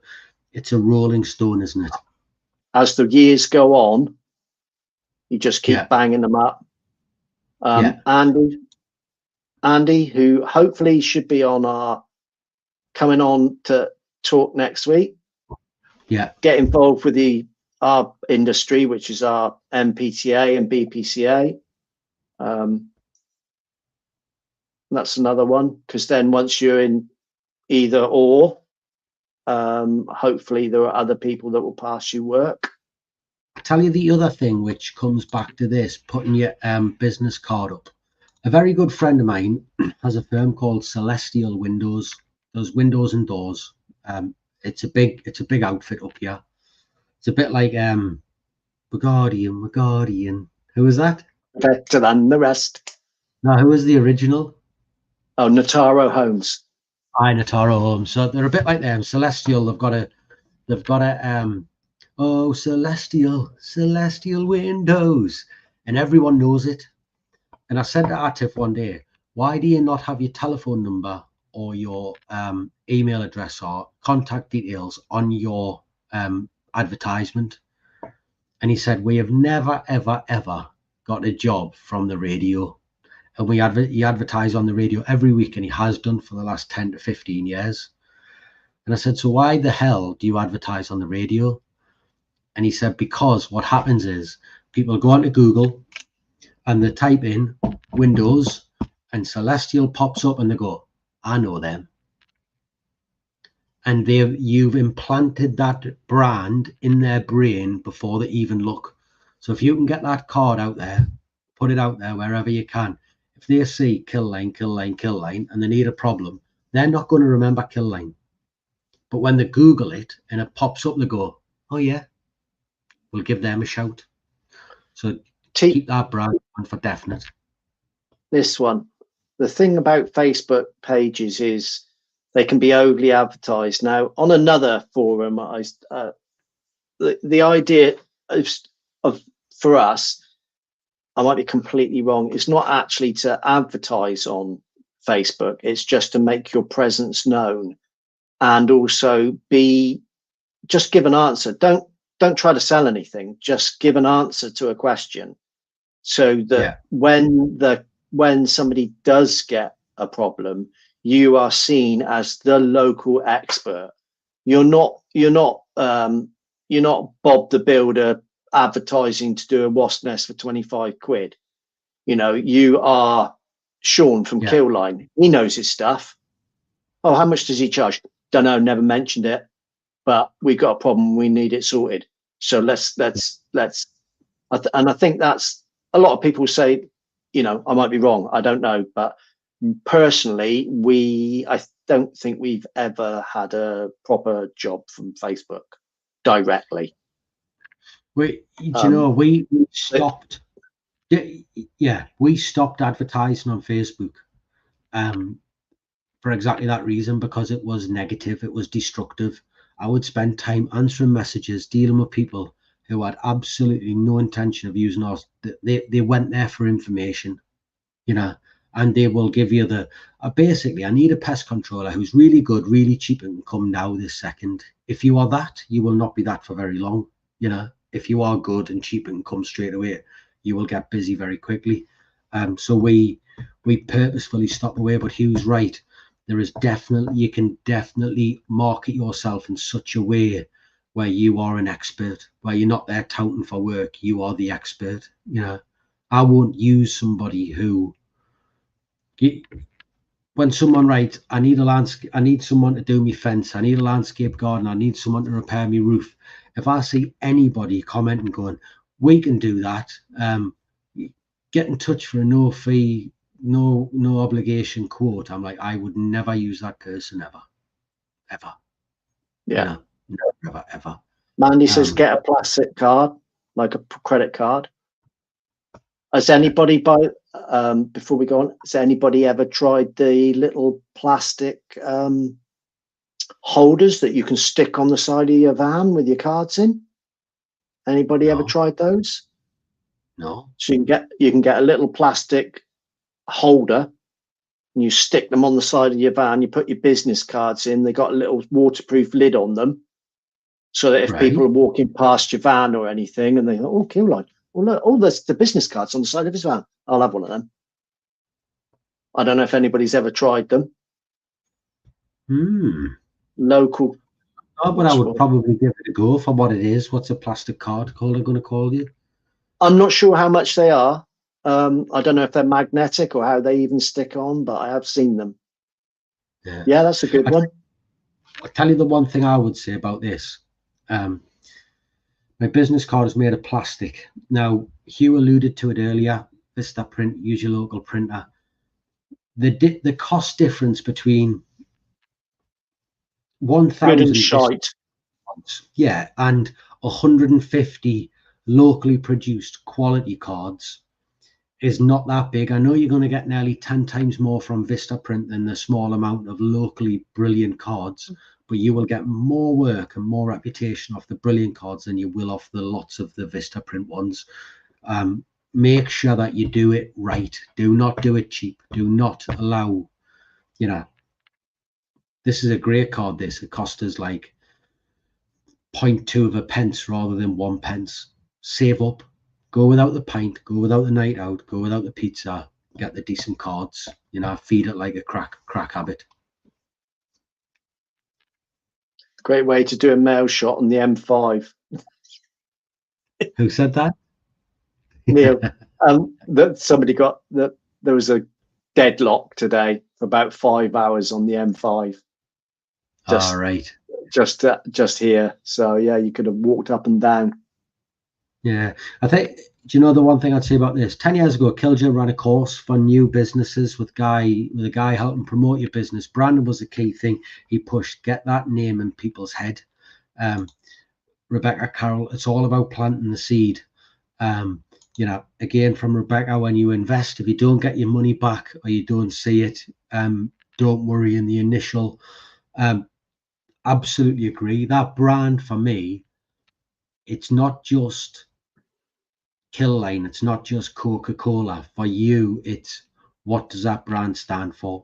rolling stone, isn't it? As the years go on, you just keep banging them up. Andy, who hopefully should be coming on to talk next week. Yeah. Get involved with our industry, which is our MPTA and BPCA. That's another one, because then once you're in either or, hopefully there are other people that will pass you work. I'll tell you the other thing which comes back to this, putting your business card up. A very good friend of mine has a firm called Celestial Windows, does windows and doors. It's a big outfit up here. It's a bit like Guardian. Who was that? Better than the rest. No, who was the original? Oh, Nataro Homes. Nataro Homes. So they're a bit like them. Celestial. They've got a oh, Celestial Windows, and everyone knows it. And I said to Atif one day, why do you not have your telephone number or your email address or contact details on your advertisement? And he said, we have never, ever, ever got a job from the radio. And he advertised on the radio every week, and he has done for the last 10 to 15 years. And I said, so why the hell do you advertise on the radio? And he said, because what happens is people go onto Google and they type in Windows and Celestial pops up and they go, I know them. And you've implanted that brand in their brain before they even look. So if you can get that card out there, put it out there wherever you can. If they see Kill Line, and they need a problem, they're not going to remember Kill Line. But when they Google it and it pops up, they go, oh yeah, we'll give them a shout. So keep that brand on for definite. This one, the thing about Facebook pages is they can be overly advertised. Now, on another forum, the idea of for us, I might be completely wrong, it's not actually to advertise on Facebook. It's just to make your presence known, and also just give an answer. Don't try to sell anything. Just give an answer to a question, so that when somebody does get a problem, you are seen as the local expert. You're not Bob the Builder advertising to do a wasp nest for 25 quid. You know, you are Sean from Killline. He knows his stuff. Oh, how much does he charge? Don't know, never mentioned it, but we got a problem, we need it sorted. So let's and I think that's, a lot of people say, you know, I might be wrong, I don't know, but personally, I don't think we've ever had a proper job from Facebook directly. We stopped. We stopped advertising on Facebook for exactly that reason, because it was negative, it was destructive. I would spend time answering messages, dealing with people who had absolutely no intention of using us. They went there for information, you know, and they will give you basically, I need a pest controller who's really good, really cheap, and can come now this second. If you are that, you will not be that for very long, you know. If you are good and cheap and come straight away, you will get busy very quickly. So we purposefully stop away. But Hugh's right. You can definitely market yourself in such a way where you are an expert, where you're not there touting for work. You are the expert. You know, I won't use somebody who, when someone writes, I need someone to do my fence, I need a landscape garden, I need someone to repair my roof. If I see anybody commenting going, we can do that, get in touch for a no fee, no obligation quote, I'm like, I would never use that person ever. Yeah. You know, ever. Mandy says, get a plastic card, like a credit card. Has anybody before we go on, has anybody ever tried the little plastic holders that you can stick on the side of your van with your cards in? Anybody ever tried those? No. So you can get a little plastic holder and you stick them on the side of your van. You put your business cards in. They got a little waterproof lid on them, so that if people are walking past your van or anything and they go, oh, Killline, well, look, oh, there's the business cards on the side of his van, I'll have one of them. I don't know if anybody's ever tried them. Local. Oh, but I would probably give it a go for what it is. What's a plastic card holder going to call you? I'm not sure how much they are. I don't know if they're magnetic or how they even stick on, but I have seen them. Yeah, that's a good one. I'll tell you the one thing I would say about this. My business card is made of plastic. Now, Hugh alluded to it earlier. Vistaprint, use your local printer. The cost difference between 1,000 and 150 locally produced quality cards is not that big. I know you're going to get nearly 10 times more from Vistaprint than the small amount of locally brilliant cards, but you will get more work and more reputation off the brilliant cards than you will off the lots of the Vistaprint ones. Make sure that you do it right. Do not do it cheap. Do not allow, you know, this is a great card. It cost us like 0.2 of a pence rather than 1 pence. Save up. Go without the pint. Go without the night out. Go without the pizza. Get the decent cards. You know, feed it like a crack habit. Great way to do a mail shot on the M5. Who said that? Neil. That somebody got that. There was a deadlock today for about 5 hours on the M5. All right. Just here. So yeah, you could have walked up and down. Yeah, I think Do you know the one thing I'd say about this? 10 years ago, Killjoy ran a course for new businesses with a guy helping promote your business. Brandon was the key thing. He pushed, get that name in people's head. Rebecca Carroll, it's all about planting the seed. Again, from Rebecca, when you invest, if you don't get your money back or you don't see it, don't worry in the initial. Absolutely agree. That brand for me, it's not just Kill Line, it's not just Coca-Cola. For you, it's what does that brand stand for?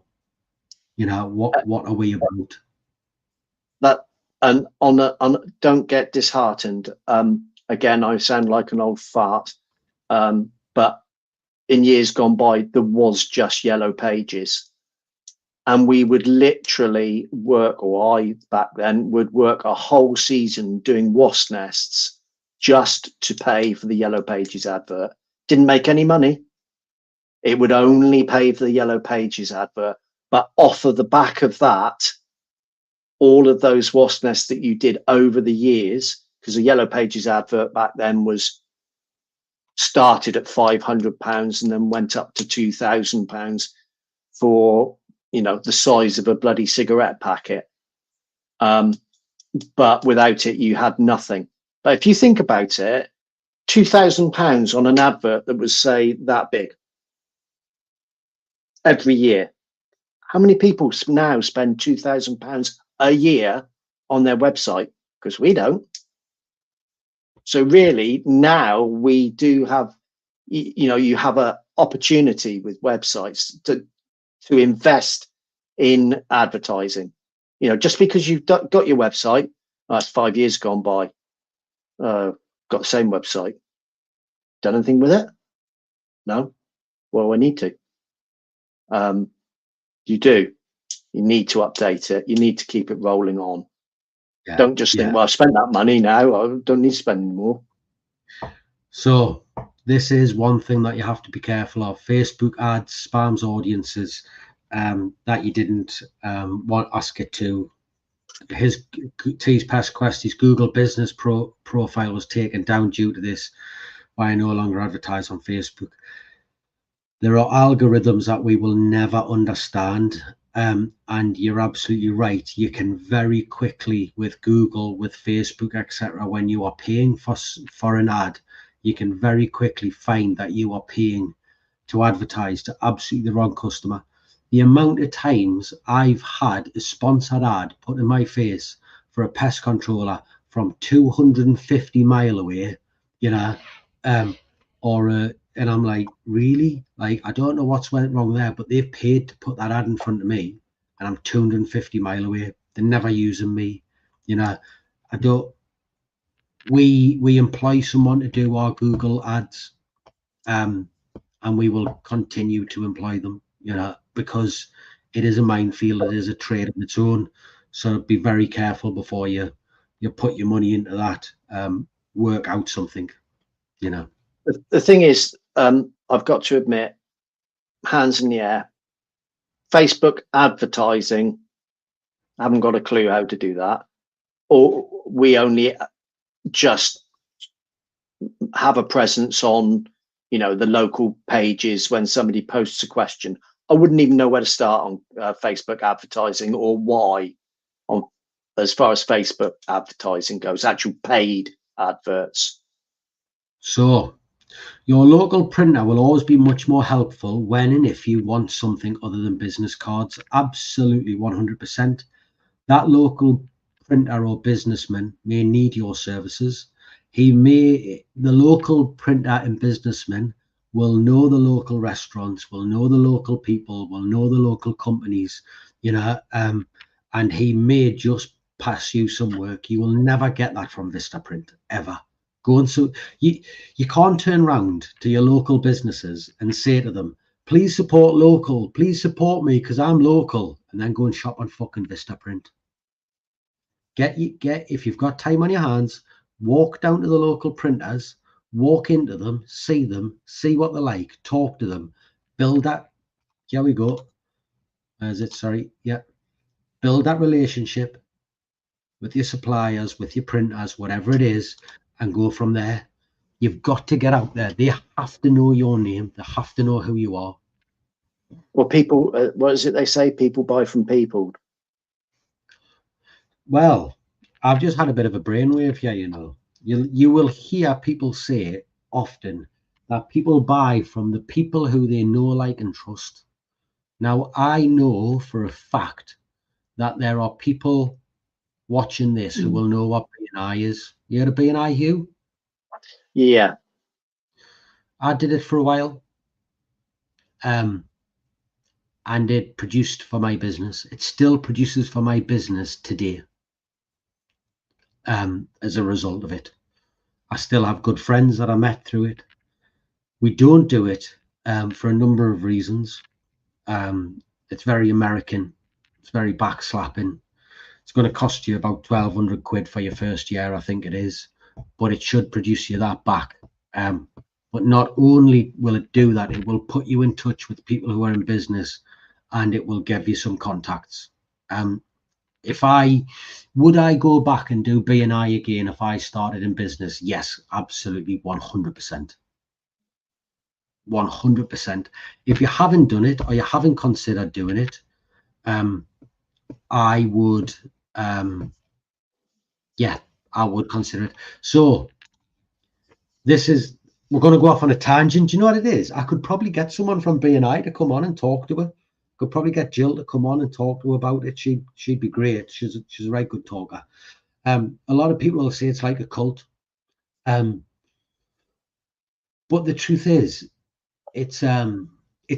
What are we about? That and don't get disheartened. Again, I sound like an old fart, but in years gone by, there was just Yellow Pages, and we would literally work, or I back then would work a whole season doing wasp nests just to pay for the Yellow Pages advert. Didn't make any money. It would only pay for the Yellow Pages advert, but off of the back of that, all of those wasp nests that you did over the years, because the Yellow Pages advert back then was started at £500 and then went up to £2,000 for, the size of a bloody cigarette packet. But without it, you had nothing. But if you think about it, £2,000 on an advert that was, say, that big every year. How many people now spend £2,000 a year on their website? Because we don't. So really, now we do have, you have an opportunity with websites to invest in advertising. Just because you've got your website, that's 5 years gone by, got the same website, done anything with it? No. Well, I need to. You do. You need to update it. You need to keep it rolling on. Yeah, don't just think, well, I've spent that money now, I don't need to spend anymore. So this is one thing that you have to be careful of. Facebook ads spams audiences that you didn't want ask it to. His T's Pest Quest, his Google business profile was taken down due to this. Why I no longer advertise on Facebook. There are algorithms that we will never understand. And you're absolutely right. You can very quickly with Google, with Facebook, etc., when you are paying for an ad, you can very quickly find that you are paying to advertise to absolutely the wrong customer. The amount of times I've had a sponsored ad put in my face for a pest controller from 250 mile away, and I'm like, really? Like, I don't know what's went wrong there, but they've paid to put that ad in front of me, and I'm 250 mile away. They're never using me. I don't. We employ someone to do our Google ads, and we will continue to employ them. Because it is a minefield. It is a trade of its own. So be very careful before you put your money into that. Work out something. The thing is, I've got to admit, hands in the air, Facebook advertising, I haven't got a clue how to do that. Or we only just have a presence on, the local pages when somebody posts a question. I wouldn't even know where to start on Facebook advertising or why, as far as Facebook advertising goes, actual paid adverts. So your local printer will always be much more helpful when and if you want something other than business cards. Absolutely 100%. That local printer or businessman may need your services. The local printer and businessman will know the local restaurants, will know the local people, will know the local companies, and he may just pass you some work. You will never get that from Vistaprint, ever. You can't turn around to your local businesses and say to them, please support local, please support me because I'm local, and then go and shop on fucking Vistaprint. If you've got time on your hands, walk down to the local printers, walk into them, see what they're like, talk to them, build that. Here we go. Build that relationship with your suppliers, with your printers, whatever it is, and go from there. You've got to get out there. They have to know your name. They have to know who you are. Well, people, what is it they say? People buy from people. Well, I've just had a bit of a brainwave here, you know. You will hear people say often that people buy from the people who they know, like, and trust. Now, I know for a fact that there are people watching this who will know what B&I is. You heard of B&I, Hugh? Yeah. I did it for a while. And it produced for my business. It still produces for my business today. As a result of it, I still have good friends that I met through it. We don't do it for a number of reasons. It's very American. It's very backslapping. It's going to cost you about 1,200 quid for your first year, I think it is, but it should produce you that back. But not only will it do that, it will put you in touch with people who are in business, and it will give you some contacts. Would I go back and do B&I again if I started in business? Yes, absolutely, 100%. 100%. If you haven't done it or you haven't considered doing it, I would, yeah, I would consider it. So we're going to go off on a tangent. Do you know what it is? I could probably get someone from B&I to come on and talk to her. Could probably get Jill to come on and talk to her about it. She'd be great. She's a very good talker. A lot of people will say it's like a cult. But the truth is, it's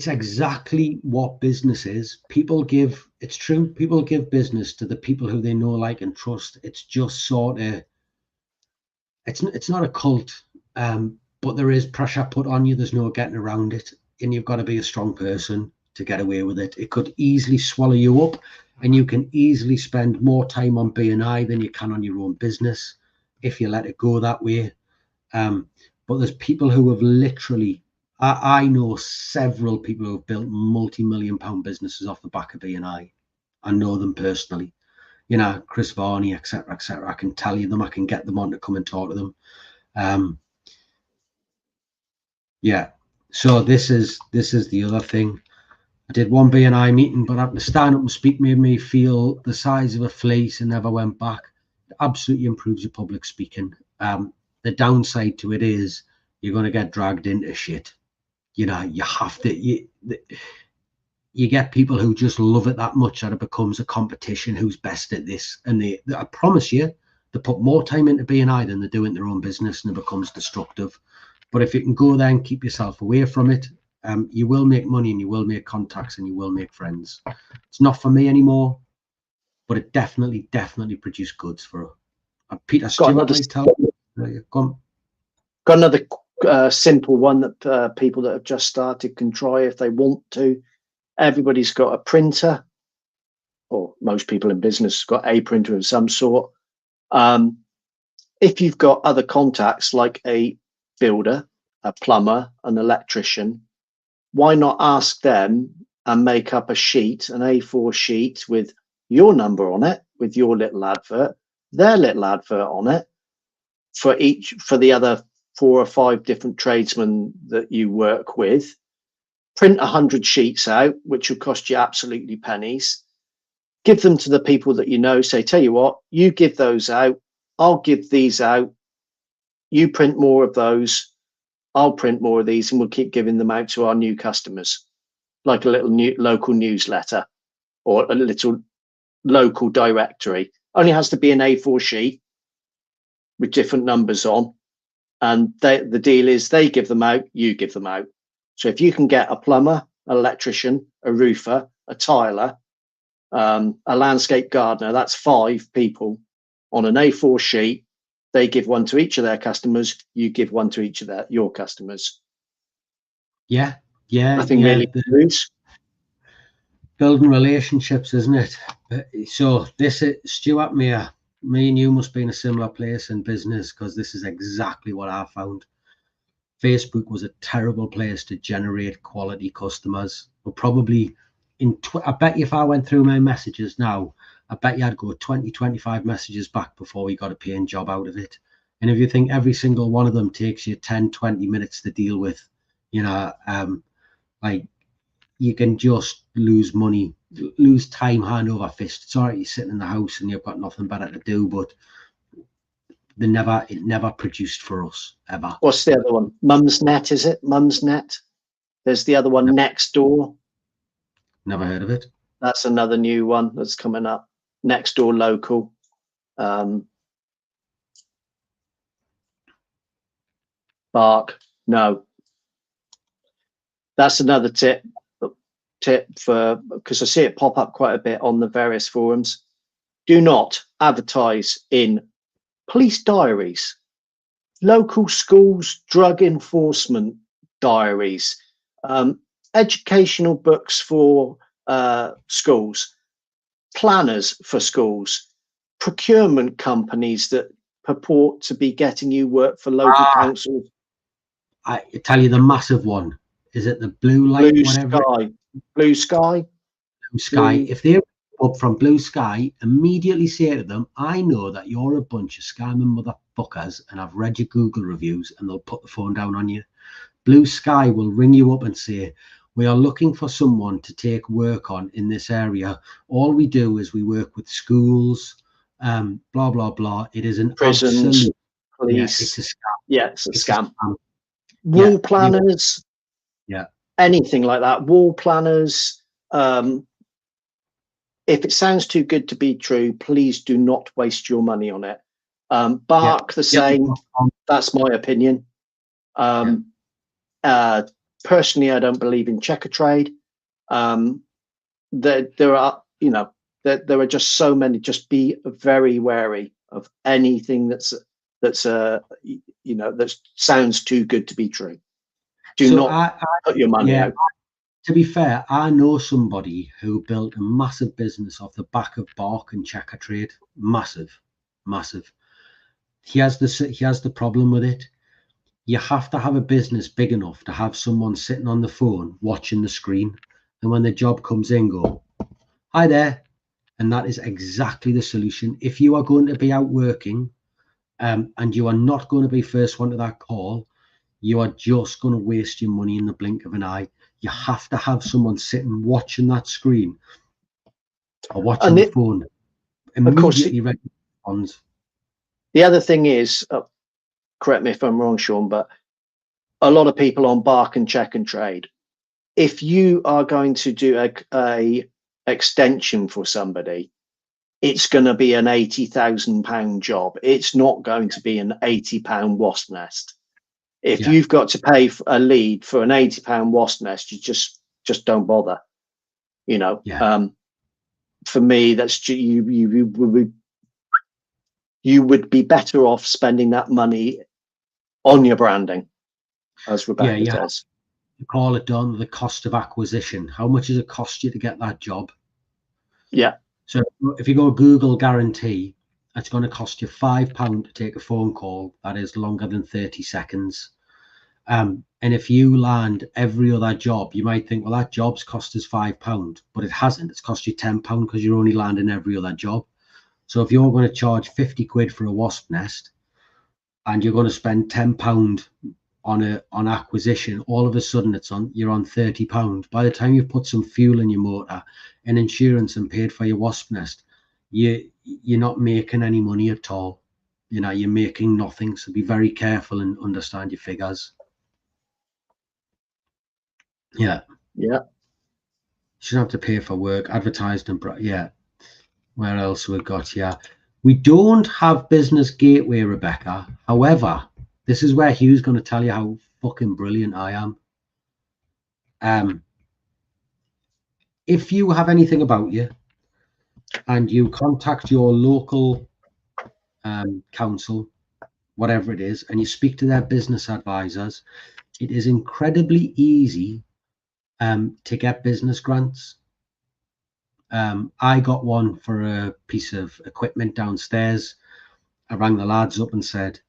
exactly what business is. It's true, people give business to the people who they know, like, and trust. It's just sort of, it's not a cult, but there is pressure put on you. There's no getting around it, and you've got to be a strong person to get away with it. It could easily swallow you up, and you can easily spend more time on B&I than you can on your own business if you let it go that way. But there's people who have literally, I know several people who have built multi-million-pound businesses off the back of B&I. I know them personally. You know, Chris Varney, etc., etc. I can tell you them. I can get them on to come and talk to them. Yeah. So this is the other thing. I did one B&I meeting, but having to stand up and speak made me feel the size of a fleece and never went back. It absolutely improves your public speaking. The downside to it is you're going to get dragged into shit. You know, you have to. You get people who just love it that much that it becomes a competition who's best at this. And I promise you, they put more time into B&I than they do in their own business, and it becomes destructive. But if you can go there and keep yourself away from it, you will make money, and you will make contacts, and you will make friends. It's not for me anymore, but it definitely produced goods for Peter Stewart. Got another simple one that people that have just started can try if they want to. Everybody's got a printer, or most people in business have got a printer of some sort. If you've got other contacts like a builder, a plumber, an electrician, why not ask them and make up a sheet, an A4 sheet with your number on it, with your little advert, their little advert on it, for the other 4 or 5 different tradesmen that you work with. Print 100 sheets out, which will cost you absolutely pennies. Give them to the people that you know. Say, tell you what, you give those out, I'll give these out. You print more of those, I'll print more of these, and we'll keep giving them out to our new customers, like a little local newsletter or a little local directory. Only has to be an A4 sheet with different numbers on. And the deal is they give them out, you give them out. So if you can get a plumber, an electrician, a roofer, a tiler, a landscape gardener, that's 5 people on an A4 sheet. They give one to each of their customers. You give one to each of your customers. Yeah. Nothing really moves. Building relationships, isn't it? So this is Stuart, me and you must be in a similar place in business, because this is exactly what I found. Facebook was a terrible place to generate quality customers. We're probably I bet you if I went through my messages now, I bet you I'd go 20, 25 messages back before we got a paying job out of it. And if you think every single one of them takes you 10, 20 minutes to deal with, like, you can just lose money, lose time hand over fist. Sorry, you're sitting in the house and you've got nothing better to do, but it never produced for us, ever. What's the other one? Mum's Net, is it? Mum's Net. There's the other one, Next Door. Never heard of it. That's another new one that's coming up. Next Door Local. Bark. No. That's another tip for, because I see it pop up quite a bit on the various forums. Do not advertise in police diaries, local schools, drug enforcement diaries, educational books for schools, planners for schools, procurement companies that purport to be getting you work for local councils. I tell you the massive one. Is it the Blue Light? Blue whatever? Sky. Blue Sky. Blue Sky. If they're up from Blue Sky, immediately say to them, I know that you're a bunch of scamming motherfuckers and I've read your Google reviews, and they'll put the phone down on you. Blue Sky will ring you up and say, we are looking for someone to take work on in this area. All we do is we work with schools, blah, blah, blah. It is an prisons, absolute, police. it's a scam. Yeah, it's a scam. Wall planners. Yeah. Anything like that. Wall planners. If it sounds too good to be true, please do not waste your money on it. Bark the same. That's my opinion. Personally, I don't believe in checker trade. There are, there are just so many. Just be very wary of anything that sounds too good to be true. Do not put your money out. To be fair, I know somebody who built a massive business off the back of bark and checker trade. Massive. He has the problem with it. You have to have a business big enough to have someone sitting on the phone watching the screen, and when the job comes in, go, hi there. And that is exactly the solution. If you are going to be out working, and you are not going to be first one to that call, you are just going to waste your money in the blink of an eye. You have to have someone sitting watching that screen or watching the phone. Immediately ready to respond. The other thing is, correct me if I'm wrong, Sean, but a lot of people on bark and check and trade, if you are going to do a extension for somebody, it's going to be an £80,000 job. It's not going to be an £80 wasp nest. If you've got to pay for a lead for an £80 wasp nest, you just don't bother. For me, that's you would be better off spending that money on your branding, as Rebecca says. You call it done, the cost of acquisition. How much does it cost you to get that job? Yeah. So if you go Google guarantee, it's going to cost you £5 to take a phone call that is longer than 30 seconds. And if you land every other job, you might think, well, that job's cost us £5, but it hasn't. It's cost you £10 because you're only landing every other job. So if you're going to charge 50 quid for a wasp nest and you're going to spend £10 on acquisition, all of a sudden you're on £30. By the time you've put some fuel in your motor and insurance and paid for your wasp nest, you're not making any money at all. You're making nothing. So be very careful and understand your figures. Yeah. You shouldn't have to pay for work, advertised and where else we've got here? We don't have Business Gateway, Rebecca. However, this is where Hugh's going to tell you how fucking brilliant I am. If you have anything about you and you contact your local council, whatever it is, and you speak to their business advisors, it is incredibly easy to get business grants. I got one for a piece of equipment downstairs. I rang the lads up and said,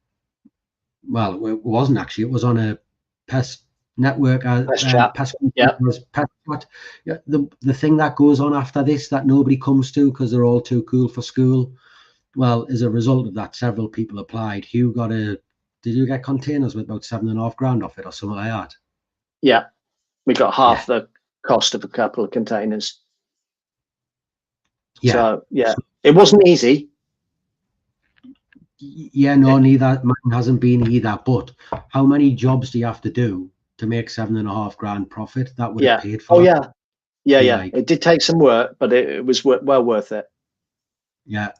well, it wasn't actually, it was on a pest network, pest chat. The thing that goes on after this that nobody comes to because they're all too cool for school. Well, as a result of that, several people applied. Did you get containers with about 7.5 grand off it or something like that? Yeah, we got Yeah. half the cost of a couple of containers. Yeah. So yeah, it wasn't easy. Yeah, no, neither. Mine hasn't been either. But how many jobs do you have to do to make 7.5 grand profit? That would have paid for Oh that. yeah. Like, It did take some work, but it was well worth it. yeah,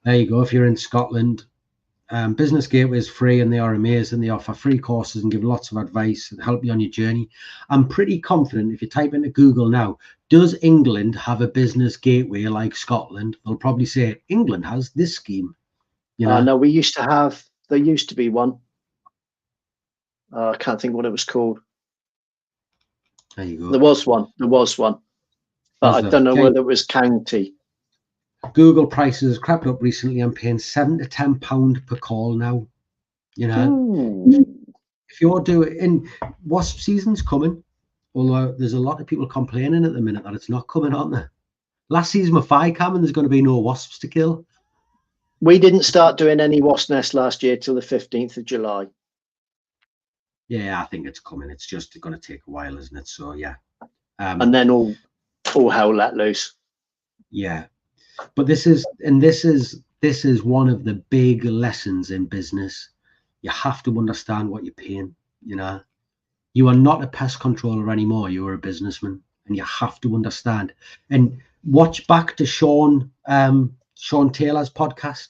there you go. If you're in Scotland, Business Gateway is free and they are amazing. They offer free courses and give lots of advice and help you on your journey. I'm pretty confident if you type into Google now, does England have a business gateway like Scotland? They'll probably say England has this scheme. You know, No, there used to be one. I can't think what it was called. there you go. There was one, but I don't know whether it was county. Google prices crept up recently. I'm paying £7 to £10 per call now. You know, if you're doing, wasp season's coming, although there's a lot of people complaining at the minute that it's not coming, aren't there? Last season with FireCam and there's going to be no wasps to kill. We didn't start doing any wasp nest last year till the 15th of July. Yeah, I think it's coming. It's just going to take a while, isn't it? So yeah. And then all hell let loose. Yeah, but this is one of the big lessons in business. You have to understand what you're paying. You know, you are not a pest controller anymore. You are a businessman, and you have to understand. And watch back to Sean Taylor's podcast.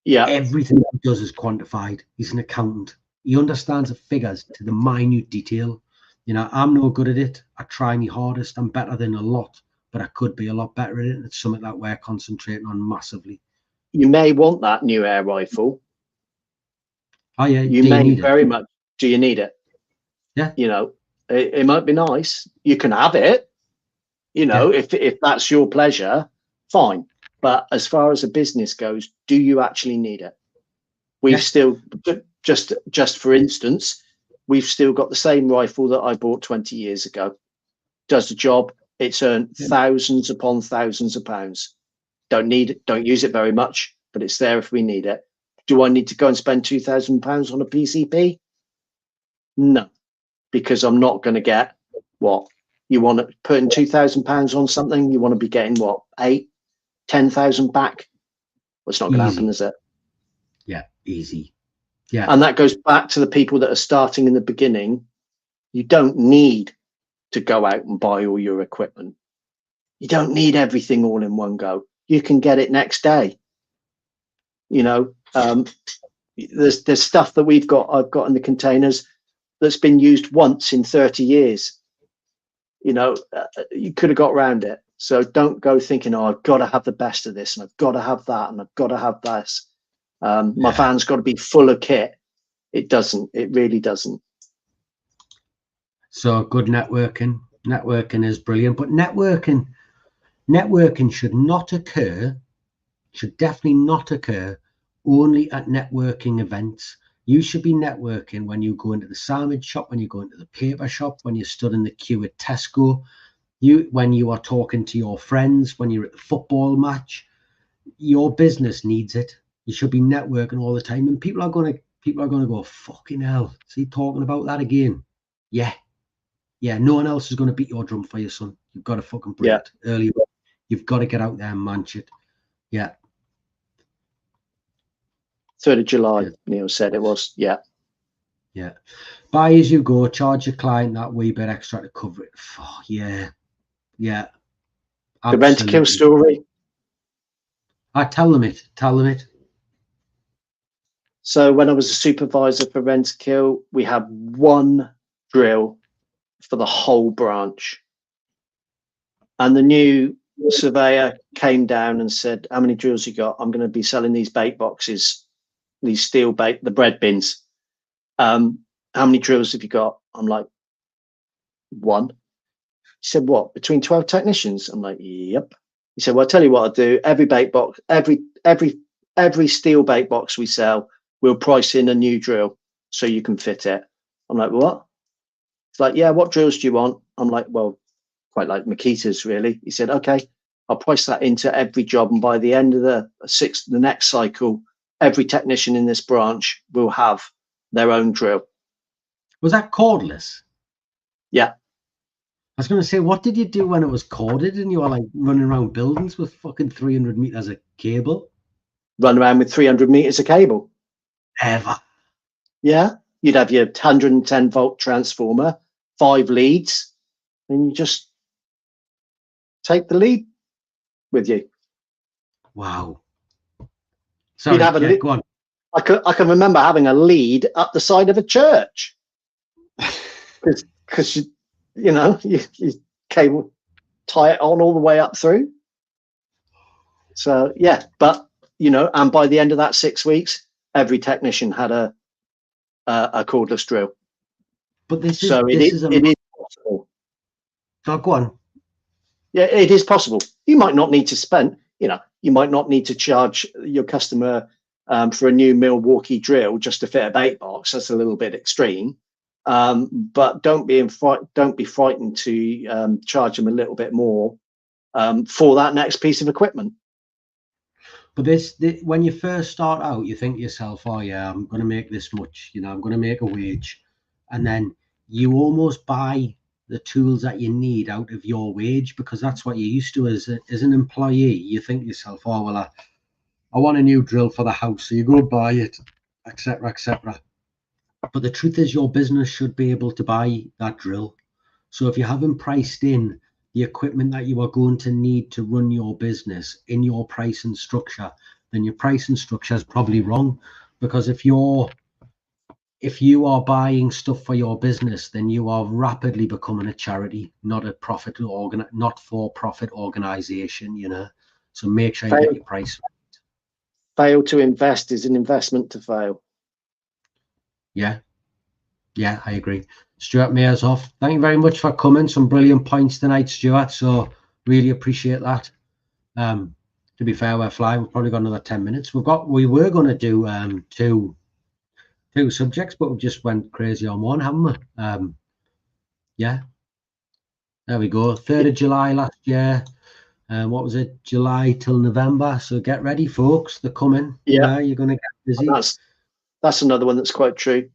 Yeah, everything he does is quantified. He's an accountant. He understands the figures to the minute detail. You know, I'm no good at it. I try my hardest. I'm better than a lot, but I could be a lot better at it. It's something that we're concentrating on massively. You may want that new air rifle. Oh yeah, you may very much. Do you need it? Yeah. You know, it might be nice. You can have it. You know, if that's your pleasure, fine. But as far as a business goes, do you actually need it? We've still just for instance, we've still got the same rifle that I bought 20 years ago. Does the job. It's earned thousands upon thousands of pounds. Don't need it, don't use it very much, but it's there if we need it. Do I need to go and spend £2,000 on a PCP? No, because I'm not going to get what you want to put in £2,000 on something. You want to be getting what, 8,000-10,000 back? Well, it's not going to happen, is it? Yeah, easy. Yeah, and that goes back to the people that are starting in the beginning. You don't need to go out and buy all your equipment. You don't need everything all in one go. You can get it next day. You know, there's stuff that I've got in the containers that's been used once in 30 years. You know, you could have got around it. So don't go thinking, oh, I've got to have the best of this and I've got to have that and I've got to have this. My van's got to be full of kit. It doesn't. It really doesn't. So good networking. Networking is brilliant, but networking should definitely not occur only at networking events. You should be networking when you go into the sandwich shop, when you go into the paper shop, when you stood in the queue at Tesco, when you are talking to your friends, when you're at the football match. Your business needs it. You should be networking all the time, and people are going to go, fucking hell, is he talking about that again? Yeah, no one else is going to beat your drum for you, son. You've got to fucking bring it early. You've got to get out there and manch it. Yeah. 3rd of July, Neil said it was. Yeah. Buy as you go, charge your client that wee bit extra to cover it. Oh, yeah. The Rent-A-Kill story. Tell them it. So when I was a supervisor for Rent-A-Kill, we had one drill for the whole branch. And the new surveyor came down and said, how many drills you got? I'm going to be selling these bait boxes, these steel bait, the bread bins. How many drills have you got? I'm like, 1. He said, what, between 12 technicians? I'm like, yep. He said, well, I'll tell you what I'll do. Every bait box, every steel bait box we sell, we'll price in a new drill so you can fit it. I'm like, what? It's like, yeah, what drills do you want? I'm like, well, quite like Makita's, really. He said, okay, I'll price that into every job, and by the end of the next cycle, every technician in this branch will have their own drill. Was that cordless? Yeah. I was going to say, what did you do when it was corded and you were like running around buildings with fucking 300 meters of cable? Run around with 300 meters of cable. Ever. Yeah. You'd have your 110 volt transformer, 5 leads, and you just take the lead with you. Wow. Sorry, You'd have go on. I can remember having a lead up the side of a church because you cable tie it on all the way up through. So yeah, but and by the end of that 6 weeks, every technician had a cordless drill. But it is possible. Oh, go on. Yeah, it is possible. You might not need to spend, you might not need to charge your customer for a new Milwaukee drill just to fit a bait box. That's a little bit extreme. But don't be frightened to charge them a little bit more for that next piece of equipment. But when you first start out, you think to yourself, oh yeah, I'm going to make this much, I'm going to make a wage. And then you almost buy the tools that you need out of your wage, because that's what you're used to as an employee. You think to yourself, oh, well, I want a new drill for the house. So you go buy it, etc., etc. But the truth is, your business should be able to buy that drill. So if you haven't priced in the equipment that you are going to need to run your business in your pricing structure, then your pricing structure is probably wrong. Because if you are buying stuff for your business, then you are rapidly becoming a charity, not for-profit organization. So make sure you get your price right. Fail to invest is an investment to fail. Yeah, I agree. Stuart Mayer's off. Thank you very much for coming. Some brilliant points tonight, Stuart. So really appreciate that. To be fair, we're flying. We've probably got another 10 minutes. We were going to do two subjects, but we just went crazy on one, haven't we? Yeah. There we go. 3rd of July last year. What was it? July till November. So get ready, folks. They're coming. Yeah, you're going to get busy. That's another one that's quite true.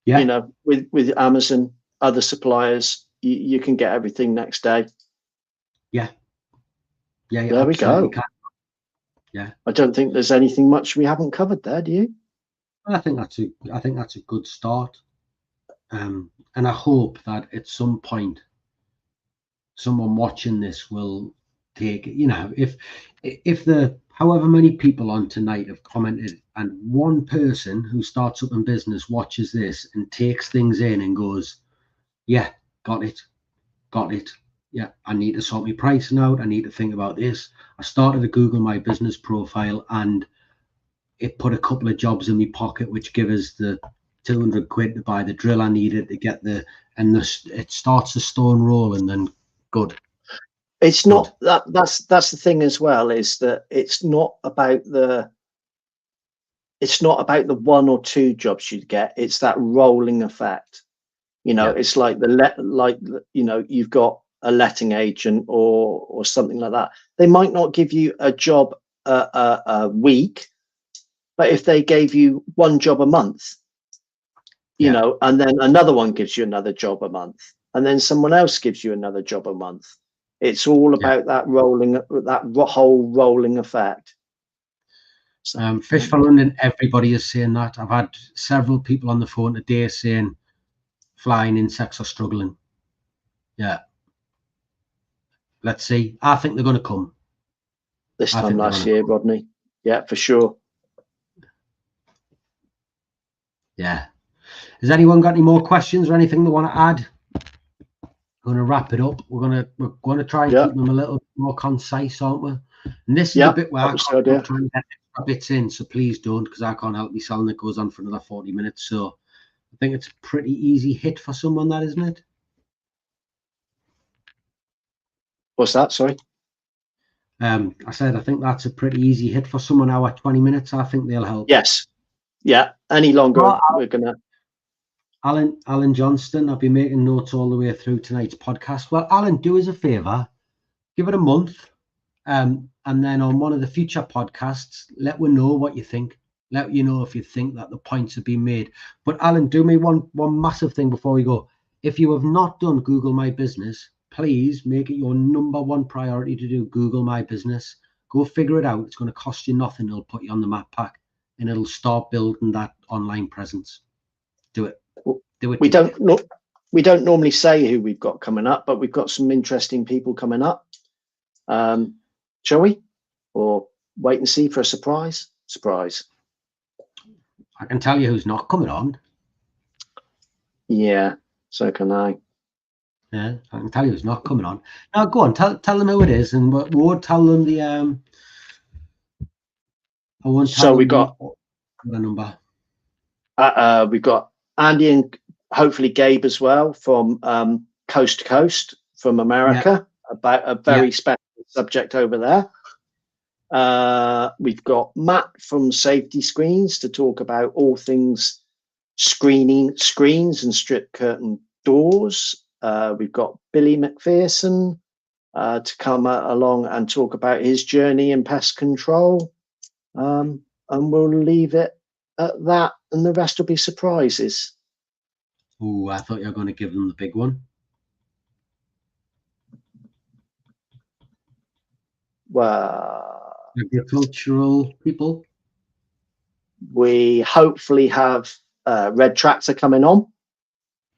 Yeah. With Amazon, other suppliers, you can get everything next day. Yeah. There we go. Yeah. I don't think there's anything much we haven't covered there, do you? I think that's a good start. And I hope that at some point someone watching this will take, if the however many people on tonight have commented, and one person who starts up in business watches this and takes things in and goes, yeah, got it. Yeah, I need to sort my pricing out. I need to think about this. I started to Google my business profile and it put a couple of jobs in my pocket, which give us the 200 quid to buy the drill I needed to get it starts the stone rolling. Then good. It's not that's the thing as well, is that it's not about the 1 or 2 jobs you'd get. It's that rolling effect. It's like you've got a letting agent or something like that. They might not give you a job a week, but if they gave you 1 job a month, and then another one gives you another job a month, and then someone else gives you another job a month. It's all about that whole rolling effect. So, Fish for London, everybody is saying that. I've had several people on the phone today saying flying insects are struggling. Yeah. Let's see. I think they're going to come. This time last year, Rodney. Yeah, for sure. Yeah. Has anyone got any more questions or anything they want to add? We're going to wrap it up. We're going to try and keep them a little more concise, aren't we? And this is the bit where I'm trying to get extra bits in, so please don't, because I can't help myself and it goes on for another 40 minutes. So I think it's a pretty easy hit for someone, that, isn't it? What's that? Sorry. I said I think that's a pretty easy hit for someone. Hour 20 minutes. I think they'll help. Yes. Yeah. Any longer, we're gonna. Alan Johnston, I've been making notes all the way through tonight's podcast. Well, Alan, do us a favour. give it a month, and then on one of the future podcasts, let me know what you think. Let you know if you think that the points have been made. But Alan, do me one massive thing before we go. If you have not done Google My Business, please make it your #1 priority to do Google My Business. Go figure it out. It's going to cost you nothing. It'll put you on the map pack, and it'll start building that online presence. Do it. Do it. We don't normally say who we've got coming up, but we've got some interesting people coming up. Shall we? Or wait and see for a surprise? Surprise. I can tell you who's not coming on. Yeah, so can I. Yeah, I can tell you who's not coming on. Now, go on, tell them who it is, and we'll tell them the. I won't tell them we got the number. We've got Andy and hopefully Gabe as well from Coast to Coast from America, about a very special subject over there. We've got Matt from Safety Screens to talk about all things screens and strip curtain doors. We've got Billy McPherson to come along and talk about his journey in pest control. And we'll leave it at that, and the rest will be surprises. Oh, I thought you were going to give them the big one. Well, agricultural people. We hopefully have Red Tractor coming on.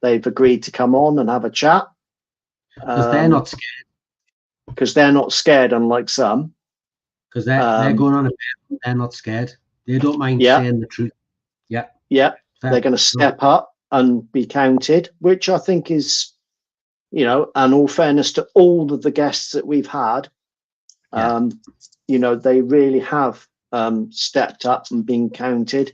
They've agreed to come on and have a chat. Because they're not scared. Because they're not scared, unlike some. Because they're going on a bit, they're not scared. They don't mind saying the truth. Yeah. Yeah. They're going to step up and be counted, which I think is, and all fairness to all of the guests that we've had, they really have stepped up and been counted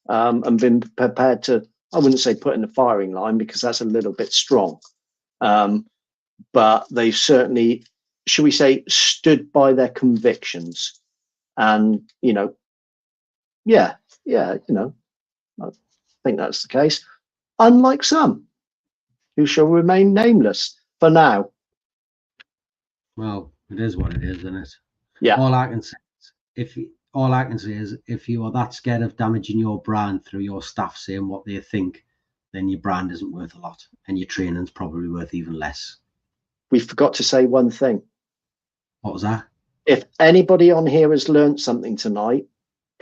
and been prepared to, I wouldn't say put in the firing line because that's a little bit strong. But they've certainly, should we say, stood by their convictions. And, I think that's the case. Unlike some who shall remain nameless for now. Well, it is what it is, isn't it? Yeah. All I can say is if you are that scared of damaging your brand through your staff saying what they think, then your brand isn't worth a lot and your training's probably worth even less. We forgot to say one thing. What was that? If anybody on here has learned something tonight,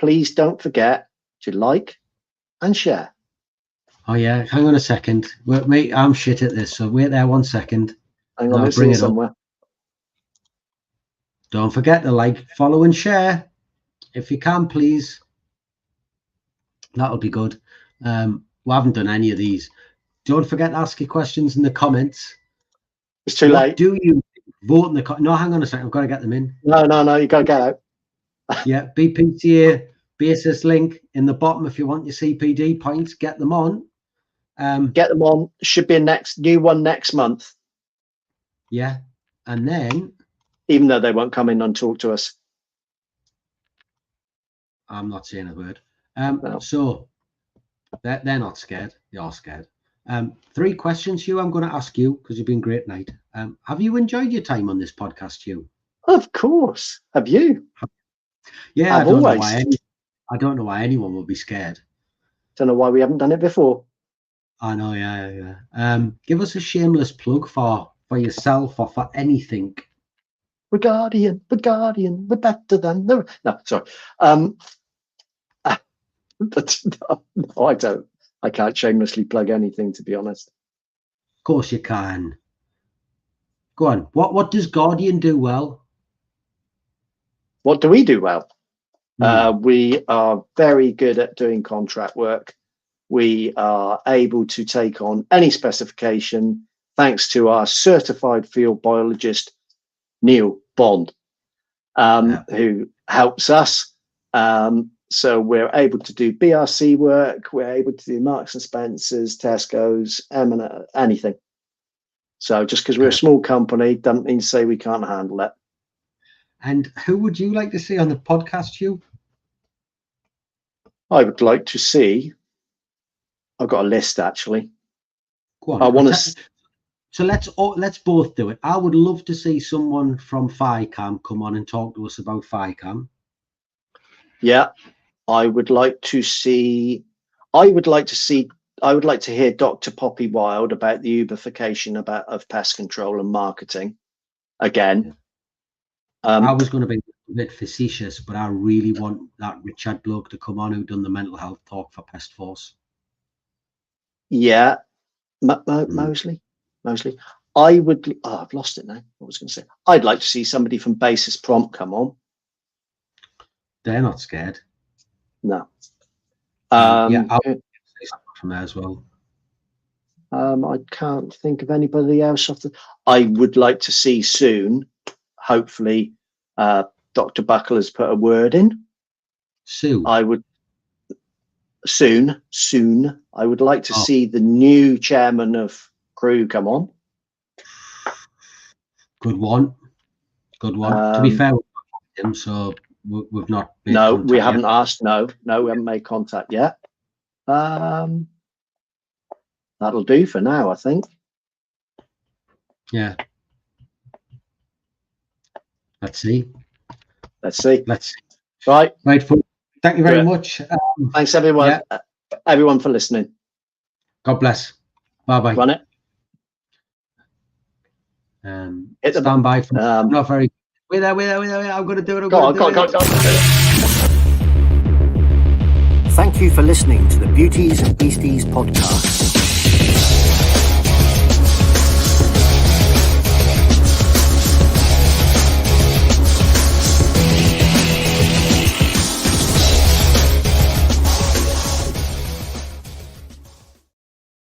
please don't forget to like and share. Oh yeah, hang on a second. Wait, mate, I'm shit at this, so wait there 1 second. Hang on, let's bring it somewhere. Don't forget to like, follow, and share. If you can, please. That'll be good. We haven't done any of these. Don't forget to ask your questions in the comments. It's too late. Do you vote in the No, hang on a second. I've got to get them in. No, you got to get out. Yeah, BPTA basis link in the bottom if you want your CPD points. Get them on. Get them on. Should be a new one next month. Yeah, and then even though they won't come in and talk to us, I'm not saying a word. No. So they're not scared. You're scared. 3 questions, Hugh. I'm going to ask you because you've been great tonight. Have you enjoyed your time on this podcast, Hugh? Of course. Have you? Yeah, I don't know why anyone would be scared. Don't know why we haven't done it before. I know, yeah. Give us a shameless plug for yourself or for anything. We're Guardian, we're better than the... No, sorry. No, I don't. I can't shamelessly plug anything, to be honest. Of course you can. Go on. What does Guardian do well? What do we do well? We are very good at doing contract work. We are able to take on any specification thanks to our certified field biologist, Neil Bond, who helps us. So we're able to do BRC work. We're able to do Marks and Spencer's, Tesco's, anything. So just because we're a small company doesn't mean to say we can't handle it. And who would you like to see on the podcast, Hugh? I would like to see... I've got a list, actually. Go on. So let's both do it. I would love to see someone from FICAM come on and talk to us about FICAM. Yeah, I would like to hear Dr. Poppy Wild about the Ubification of pest control and marketing again. I was going to be a bit facetious, but I really want that Richard bloke to come on who done the mental health talk for Pest Force. Yeah, Mosley. I would. Oh, I've lost it now. What was I going to say? I'd like to see somebody from Basis Prompt come on. They're not scared. No. Yeah, I'll say something from there as well. I can't think of anybody else. I would like to see soon. Hopefully, Dr. Buckle has put a word in. Soon. I would soon. I would like to see the new chairman of Crew come on. Good one. To be fair, we've not him, so we've not. No, we haven't asked. No, we haven't made contact yet. That'll do for now, I think. Yeah. Let's see. Right. Thank you very much. Thanks, everyone. Yeah. Everyone for listening. God bless. Bye-bye. Run it. Stand by for not very. Wait there. I'm going to do it. Go on. Thank you for listening to the Beauties and Beasties podcast.